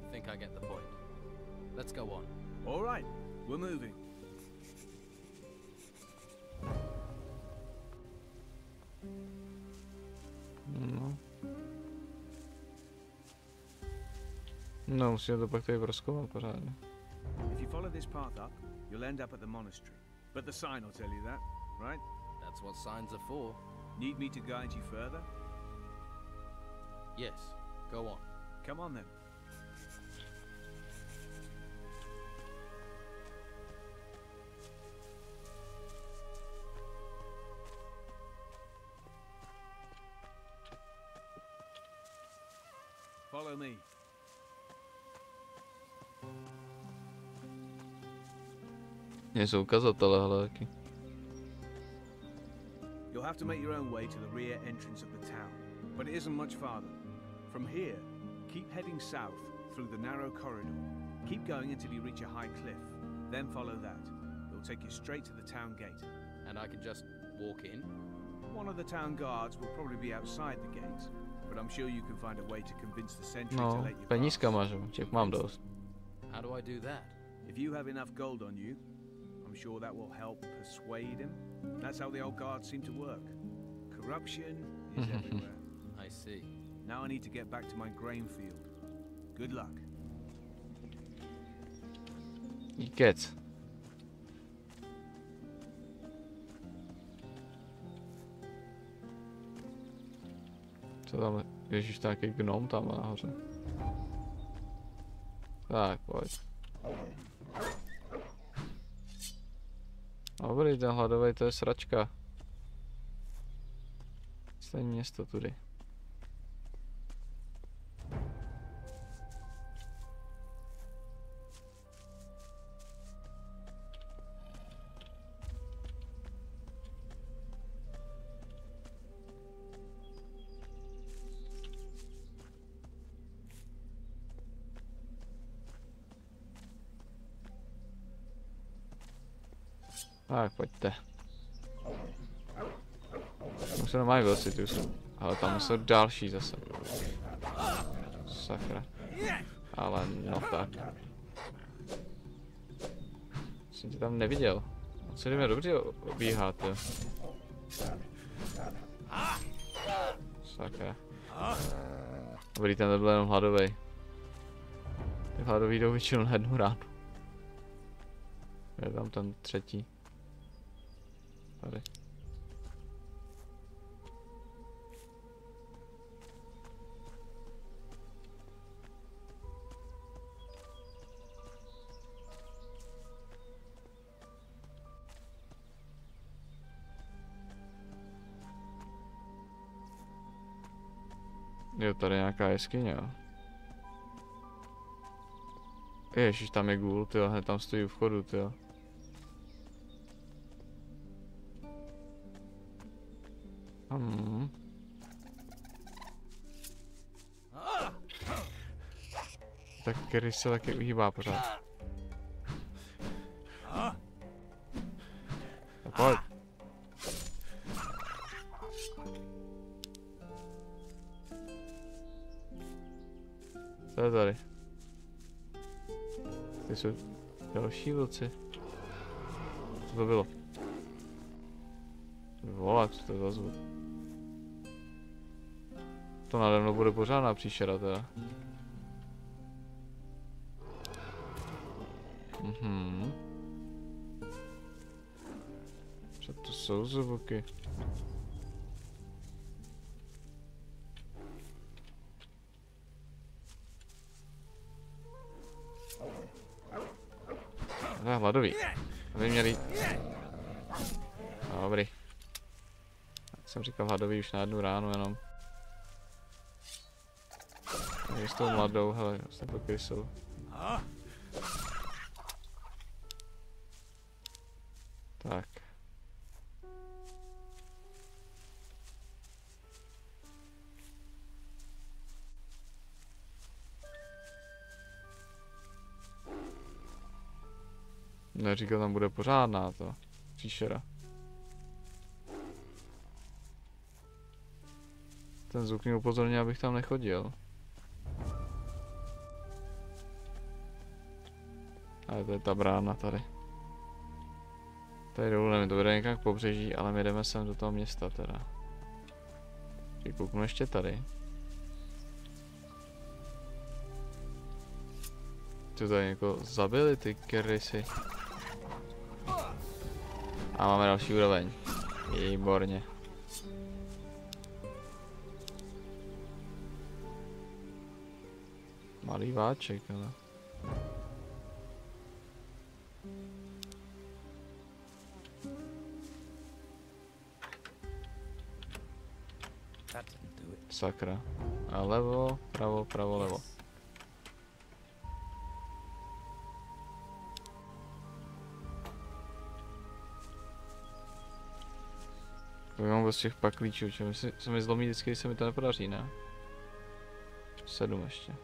Speaker 2: I think I get the point. Let's go on.
Speaker 5: All right, we're moving.
Speaker 1: No, musíme to pak tady prozkoumat pořádně.
Speaker 5: If you follow this path up, you'll end up at the monastery. But the sign will tell you that, right?
Speaker 2: That's what signs are for.
Speaker 5: Need me to guide you further?
Speaker 2: Yes, go on.
Speaker 5: Come on then. Follow me.
Speaker 1: Jsou ukazatele, hele, taky.
Speaker 5: You'll have to make your own way to the rear entrance of the town, but it isn't much farther. From here, keep heading south through the narrow corridor. Keep going until you reach a high cliff, then follow that. It'll take you straight to the town gate.
Speaker 2: And I can just walk in?
Speaker 5: One of the town guards will probably be outside the gate, but I'm sure you can find a way to convince the sentry to
Speaker 1: No,
Speaker 5: let you
Speaker 1: penízka
Speaker 5: pass.
Speaker 1: máš, těch mám dost.
Speaker 2: How do I do that?
Speaker 5: If you have enough gold on you, I'm sure that will help persuade him. That's how the old guards seem to work. Corruption is everywhere.
Speaker 2: I see.
Speaker 5: Now I need to get back to my grain field. Good luck.
Speaker 1: Díkec. Co tam, ježiš, nějaký gnom tam nahoře. Tak, pojď. Dobrý, ten hladovej, to je sračka. Stejné město tudy. Tak, pojďte. Už se normálně velocitus. Ale tam jsou další zase. Sakra. Ale no tak. Jsem tě tam neviděl. Co jdeme dobře obíhat, jo. Sakra. Dobrý, ten byl jenom hladovej. Ty hladový jdou většinou na jednu ránu. Je tam ten třetí. Tady. Jo, tady nějaká jeskyně, jo. Ježiš, tam je gůl, tyjo, hned tam stojí u vchodu, tyjo. Tak když se taky uhýbá pořád. Tak pojď. Co je tady? Ty jsou další vlci. Co to bylo? Vole, co to je za zvuk? To nade mnou bude pořádná příšera teda. Co to jsou zvuky? Ale hladový. Aby měli... Dobrý. Jak jsem říkal, hladový už na jednu ránu jenom. Takže s tou mladou, hele, vlastně to krysou. Tak. Neříkal, tam bude pořádná to příšera. Ten zvuk mě upozornil, abych tam nechodil. Ale to je ta brána tady. Tady dolů nevím, to vede někam k pobřeží, ale my jdeme sem do toho města teda. Kouknu ještě tady. Tu tady někoho zabili ty kerysy. A máme další úroveň. Výborně. Malý váček, ale. Sakra. A levo, pravo, pravo, levo. Mám z těch paklíčů, čo se mi zlomí vždycky, když se mi to nepodaří, ne? 7 ještě.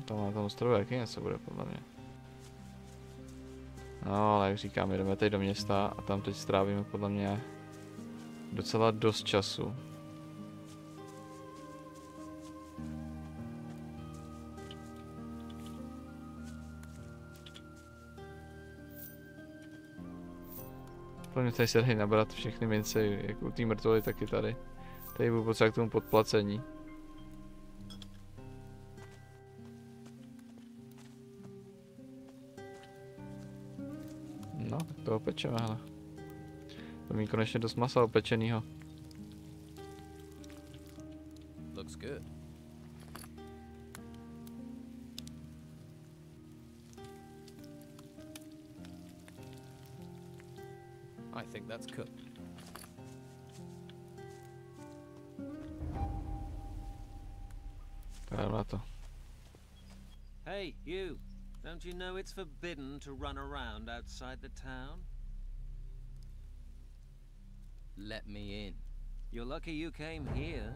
Speaker 1: Tam na tom ostrovu jaký něco bude podle mě. No, ale jak říkám, jdeme teď do města a tam teď strávíme podle mě docela dost času. Podle mě tady se dají nabrat všechny mince, jak u té mrtvoly, tak i tady. Tady budu potřeba k tomu podplacení. No, tak to opečeme, hele. To mít konečně dost masa opečenýho.
Speaker 2: Looks good. I think that's cooked.
Speaker 1: Tak na to.
Speaker 3: Hey, you. Don't you know it's forbidden to run around outside the town?
Speaker 2: Let me in.
Speaker 3: You're lucky you came here.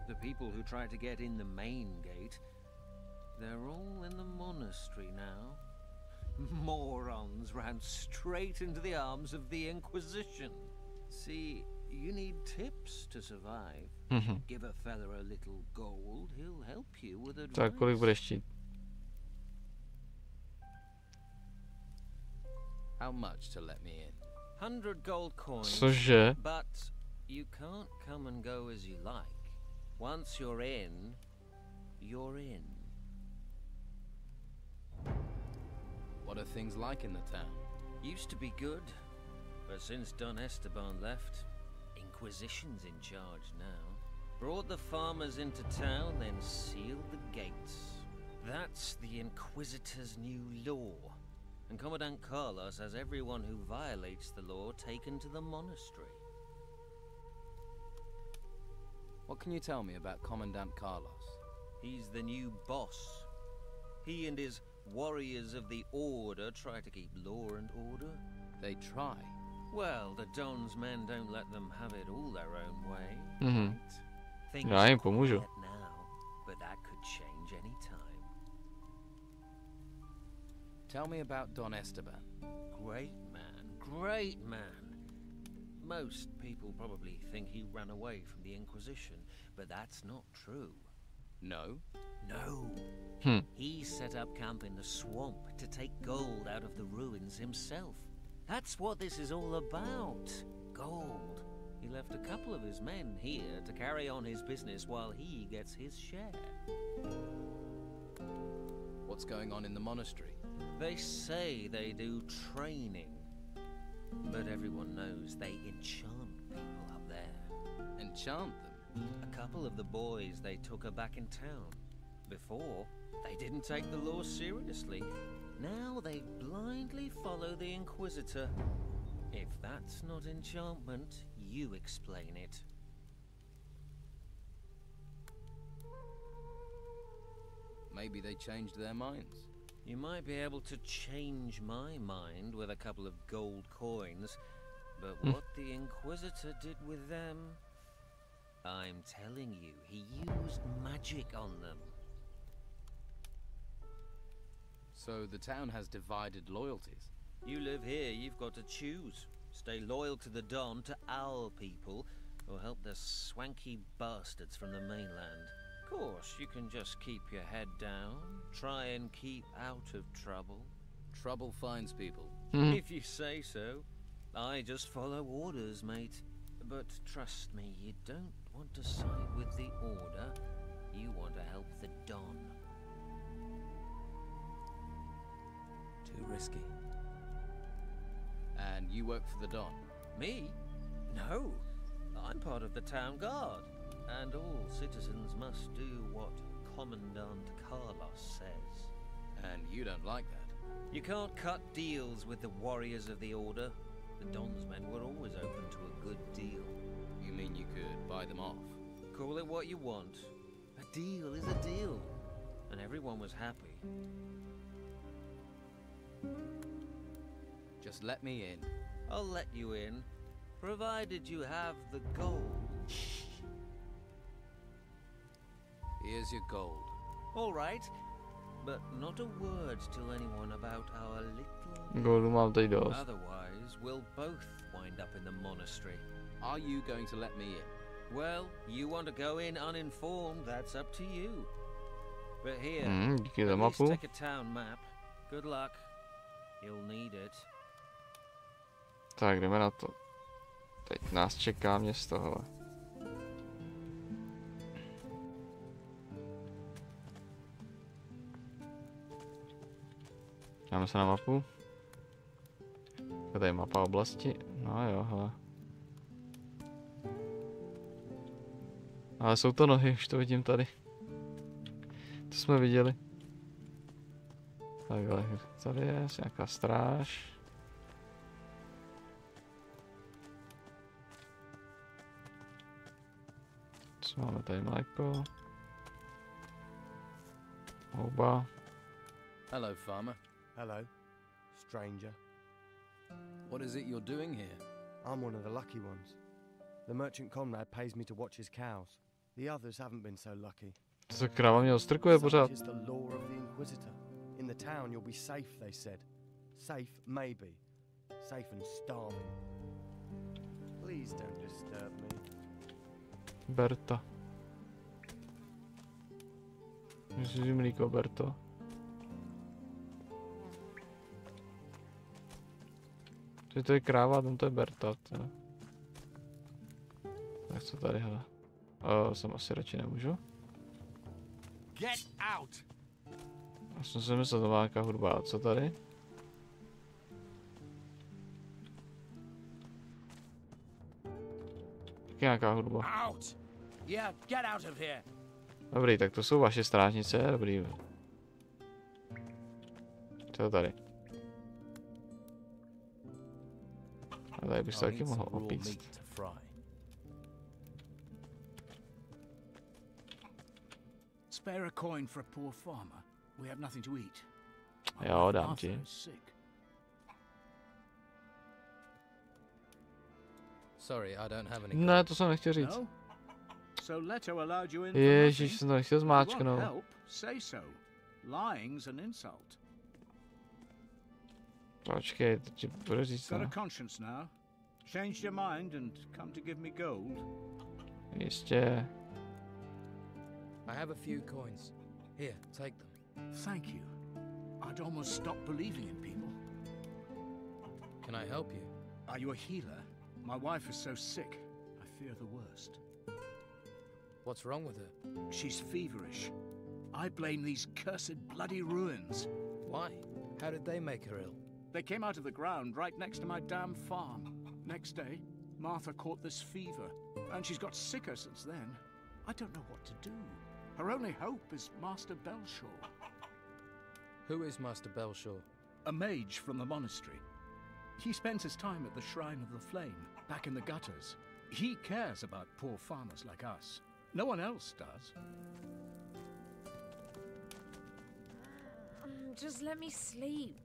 Speaker 3: The people who tried to get in the main gate, they're all in the monastery now. Morons ran straight into the arms of the Inquisition. See, you need tips to survive. Give a fella a little gold, he'll help you with advice.
Speaker 1: Tak kolik budeš chtít?
Speaker 2: How much to let me in?
Speaker 3: 100 gold coins.
Speaker 1: Cože?
Speaker 3: But you can't come and go as you like. Once you're in, you're in.
Speaker 2: What are things like in the town?
Speaker 3: Used to be good, but since Don Esteban left, Inquisition's in charge now. Brought the farmers into town, then sealed the gates. That's the Inquisitor's new law. And Commandant Carlos has everyone who violates the law taken to the monastery.
Speaker 2: What can you tell me about Commandant Carlos?
Speaker 3: He's the new boss. He and his warriors of the Order try to keep law and order?
Speaker 2: They try.
Speaker 3: Well, the Don's men don't let them have it all their own way.
Speaker 1: Mhm.
Speaker 3: Things
Speaker 1: Já jim
Speaker 3: are
Speaker 1: pomůžu.
Speaker 3: quiet now, but that could change any time.
Speaker 2: Tell me about Don Esteban.
Speaker 3: Great man, great man. Most people probably think he ran away from the Inquisition, but that's not true.
Speaker 2: No?
Speaker 3: No. He set up camp in the swamp to take gold out of the ruins himself. That's what this is all about. Gold. He left a couple of his men here to carry on his business while he gets his share.
Speaker 2: What's going on in the monastery?
Speaker 3: They say they do training, but everyone knows they enchant people up there.
Speaker 2: Enchant them?
Speaker 3: A couple of the boys they took are back in town. Before, they didn't take the law seriously. Now they blindly follow the Inquisitor. If that's not enchantment, you explain it.
Speaker 2: Maybe they changed their minds.
Speaker 3: You might be able to change my mind with a couple of gold coins, but what the Inquisitor did with them... I'm telling you, he used magic on them.
Speaker 2: So the town has divided loyalties.
Speaker 3: You live here, you've got to choose. Stay loyal to the Don, to our people, or help the swanky bastards from the mainland. Of course, you can just keep your head down, try and keep out of trouble.
Speaker 2: Trouble finds people.
Speaker 3: If you say so. I just follow orders, mate. But trust me, you don't want to side with the Order. You want to help the Don.
Speaker 2: Too risky. And you work for the Don?
Speaker 3: Me? No. I'm part of the town guard. And all citizens must do what Commandant Carlos says.
Speaker 2: And you don't like that?
Speaker 3: You can't cut deals with the warriors of the Order. The Don's men were always open to a good deal.
Speaker 2: You mean you could buy them off?
Speaker 3: Call it what you want. A deal is a deal. And everyone was happy.
Speaker 2: Just let me in.
Speaker 3: I'll let you in, provided you have the gold.
Speaker 2: Here's your gold.
Speaker 3: All right, but not a word to anyone about our little...
Speaker 1: Goldu mám teď dost.
Speaker 3: Otherwise, we'll both wind up in the monastery.
Speaker 2: Are you going to let me in?
Speaker 3: Well, you want to go in uninformed, that's up to you. But here,
Speaker 1: Díky za
Speaker 3: at least
Speaker 1: mapu.
Speaker 3: take a town map. Good luck. You'll need it.
Speaker 1: Tak jdeme na to. Teď nás čeká město, hele. Dáme se na mapu. Je tady mapa oblasti. No jo, hele. Ale jsou to nohy, už to vidím tady. To jsme viděli. Takhle, tady je nějaká stráž. Co máme tady, mléko. Houba.
Speaker 2: Hello, farmer.
Speaker 8: Hello, stranger.
Speaker 2: What is it you're doing here?
Speaker 8: I'm one of the lucky ones. The merchant comrade pays me to watch his cows. The others haven't been so lucky.
Speaker 1: Co kráva mě ostrkuje pořád.
Speaker 8: Such is the law of the Inquisitor. In the town you'll be safe, they said. Safe, maybe. Safe and starving. Please don't disturb me.
Speaker 1: Berta. Myslím, mlíko Berto. To je kráva, tam to je Berta. To. Tak co tady, hele. Jsem asi radši nemůžu.
Speaker 5: Get out!
Speaker 1: Já jsem si myslel, to má nějaká hudba. A co tady? Taky nějaká hudba.
Speaker 3: Out! Yeah, get out of here!
Speaker 1: Dobrý, tak to jsou vaše strážnice, dobrý. Co je tady? A tady bych se taky mohl opíct.
Speaker 9: Spare a coin for a poor farmer. We have nothing to eat.
Speaker 1: Jo, dám ti.
Speaker 2: Sorry, I don't have any.
Speaker 1: Ne, to jsem nechtěl říct.
Speaker 5: No? So Leto allowed you in
Speaker 1: Ježíš, jsem to nechtěl
Speaker 5: for nothing?
Speaker 1: zmáčknout.
Speaker 5: If you want help, say so. Lying's an insult.
Speaker 1: Počkej, to ti budu říct,
Speaker 5: Got a
Speaker 1: no.
Speaker 5: conscience now. Changed your mind and come to give me gold.
Speaker 1: Jistě.
Speaker 2: I have a few coins. Here, take them.
Speaker 5: Thank you. I'd almost stopped believing in people.
Speaker 2: Can I help you?
Speaker 5: Are you a healer? My wife is so sick. I fear the worst.
Speaker 2: What's wrong with her?
Speaker 5: She's feverish. I blame these cursed bloody ruins.
Speaker 2: Why? How did they make her ill?
Speaker 5: They came out of the ground right next to my damn farm. Next day, Martha caught this fever, and she's got sicker since then. I don't know what to do. Her only hope is Master Belshaw.
Speaker 2: Who is Master Belshaw?
Speaker 5: A mage from the monastery. He spends his time at the Shrine of the Flame, back in the gutters. He cares about poor farmers like us. No one else does.
Speaker 9: Just let me sleep.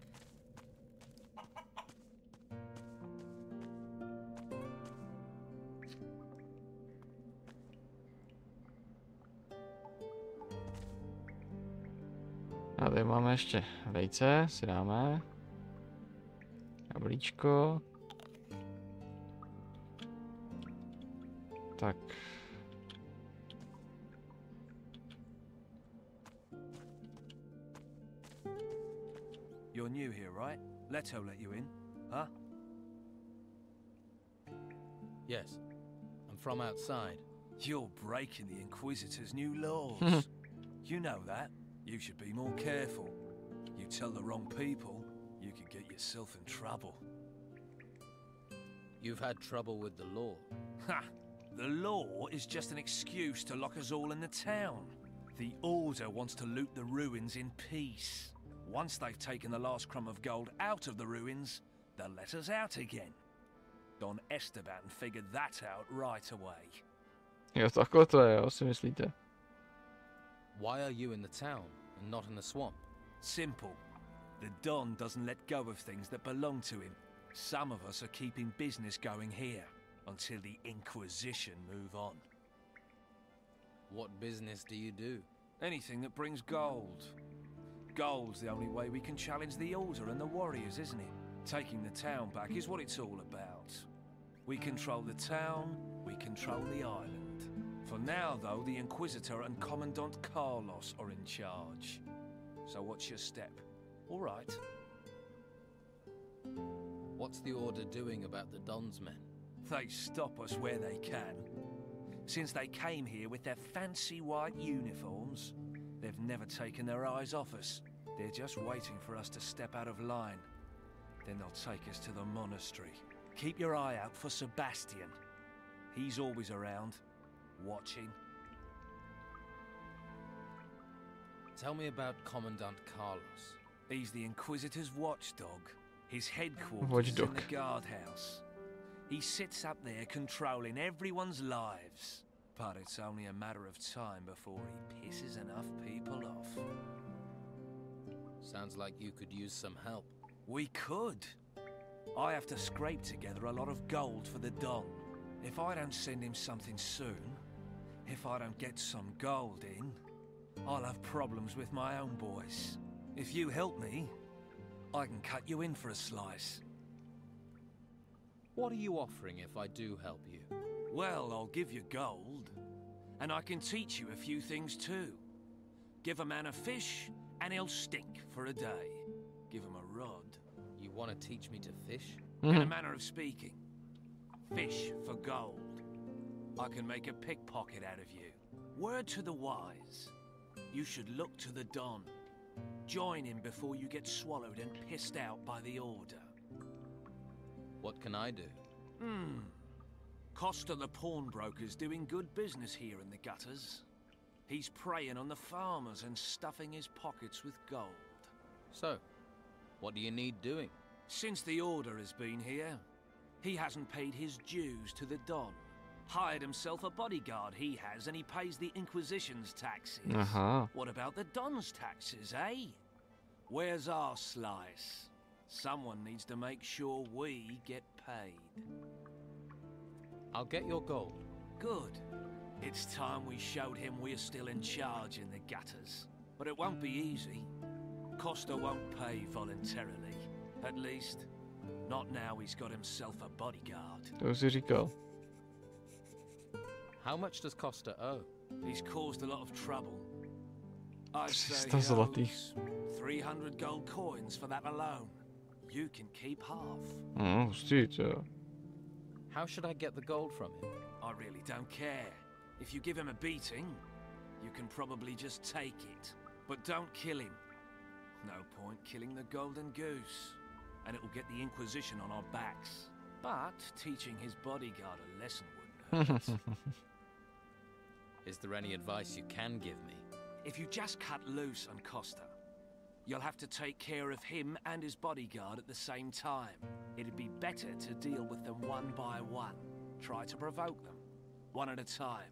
Speaker 1: A tady máme ještě vejce, si dáme. Jablíčko. Tak.
Speaker 3: You're new here, right? Leto let you in, huh?
Speaker 2: Yes. I'm from outside.
Speaker 3: You're breaking the Inquisitor's new laws. You know that. You should be more careful. You tell the wrong people, you could get yourself in trouble.
Speaker 2: You've had trouble with the law.
Speaker 3: Ha! The law is just an excuse to lock us all in the town. The Order wants to loot the ruins in peace. Once they've taken the last crumb of gold out of the ruins, they'll let us out again. Don Esteban figured that out right away.
Speaker 1: Jo, takhle to je, jo, si myslíte?
Speaker 2: Why are you in the town and not in the swamp?
Speaker 3: Simple. The Don doesn't let go of things that belong to him. Some of us are keeping business going here until the Inquisition move on.
Speaker 2: What business do you do?
Speaker 3: Anything that brings gold. Gold's the only way we can challenge the Order and the warriors, isn't it? Taking the town back is what it's all about. We control the town, we control the island. For now, though, the Inquisitor and Commandant Carlos are in charge. So what's your step? All right.
Speaker 2: What's the Order doing about the Don's men?
Speaker 3: They stop us where they can. Since they came here with their fancy white uniforms, they've never taken their eyes off us. They're just waiting for us to step out of line. Then they'll take us to the monastery. Keep your eye out for Sebastian. He's always around, watching.
Speaker 2: Tell me about Commandant Carlos.
Speaker 3: He's the Inquisitor's watchdog. His headquarters is
Speaker 1: Watchdog.
Speaker 3: in the guardhouse. He sits up there controlling everyone's lives. But it's only a matter of time before he pisses enough people off.
Speaker 2: Sounds like you could use some help.
Speaker 3: We could. I have to scrape together a lot of gold for the Don. If I don't send him something soon, if I don't get some gold in, I'll have problems with my own boys. If you help me, I can cut you in for a slice.
Speaker 2: What are you offering if I do help you?
Speaker 3: Well, I'll give you gold, and I can teach you a few things too. Give a man a fish, and he'll stink for a day. Give him a rod.
Speaker 2: You want to teach me to fish?
Speaker 3: In a manner of speaking. Fish for gold. I can make a pickpocket out of you. Word to the wise. You should look to the Don. Join him before you get swallowed and pissed out by the Order.
Speaker 2: What can I do?
Speaker 3: Costa the pawnbroker's doing good business here in the gutters. He's preying on the farmers and stuffing his pockets with gold.
Speaker 2: So, what do you need doing?
Speaker 3: Since the Order has been here, he hasn't paid his dues to the Don. Hired himself a bodyguard, he has, and he pays the Inquisition's taxes.
Speaker 1: Aha.
Speaker 3: What about the Don's taxes, eh? Where's our slice? Someone needs to make sure we get paid.
Speaker 2: I'll get your gold.
Speaker 3: Good. It's time we showed him we're still in charge in the gutters. But it won't be easy. Costa won't pay voluntarily. At least, not now he's got himself a bodyguard.
Speaker 1: To už si říkal.
Speaker 2: How much does Costa owe?
Speaker 3: He's caused a lot of trouble. I say
Speaker 1: 300 zlatých.
Speaker 3: 300 gold coins for that alone. You can keep half.
Speaker 1: Hustý, jo.
Speaker 2: How should I get the gold from him?
Speaker 3: I really don't care. If you give him a beating, you can probably just take it. But don't kill him. No point killing the golden goose. And it will get the Inquisition on our backs. But teaching his bodyguard a lesson wouldn't hurt.
Speaker 2: Is there any advice you can give me?
Speaker 3: If you just cut loose on Costa, you'll have to take care of him and his bodyguard at the same time. It'd be better to deal with them one by one. Try to provoke them, one at a time.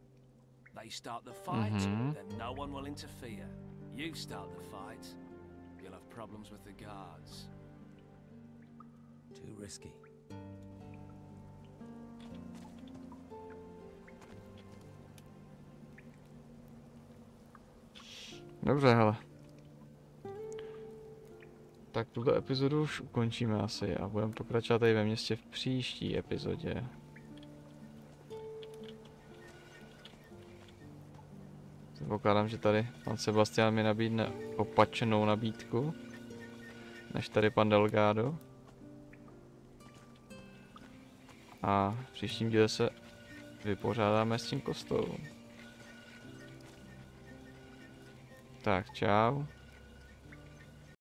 Speaker 3: They start the fight, then no one will interfere. You start the fight, you'll have problems with the guards.
Speaker 2: Too risky.
Speaker 1: Dobře, hele. Tak tuto epizodu už ukončíme asi a budeme pokračovat tady ve městě v příští epizodě. Pokládám, že tady pan Sebastian mi nabídne opačnou nabídku, než tady pan Delgado. A v příštím díle se vypořádáme s tím Kostou. Tak, čau.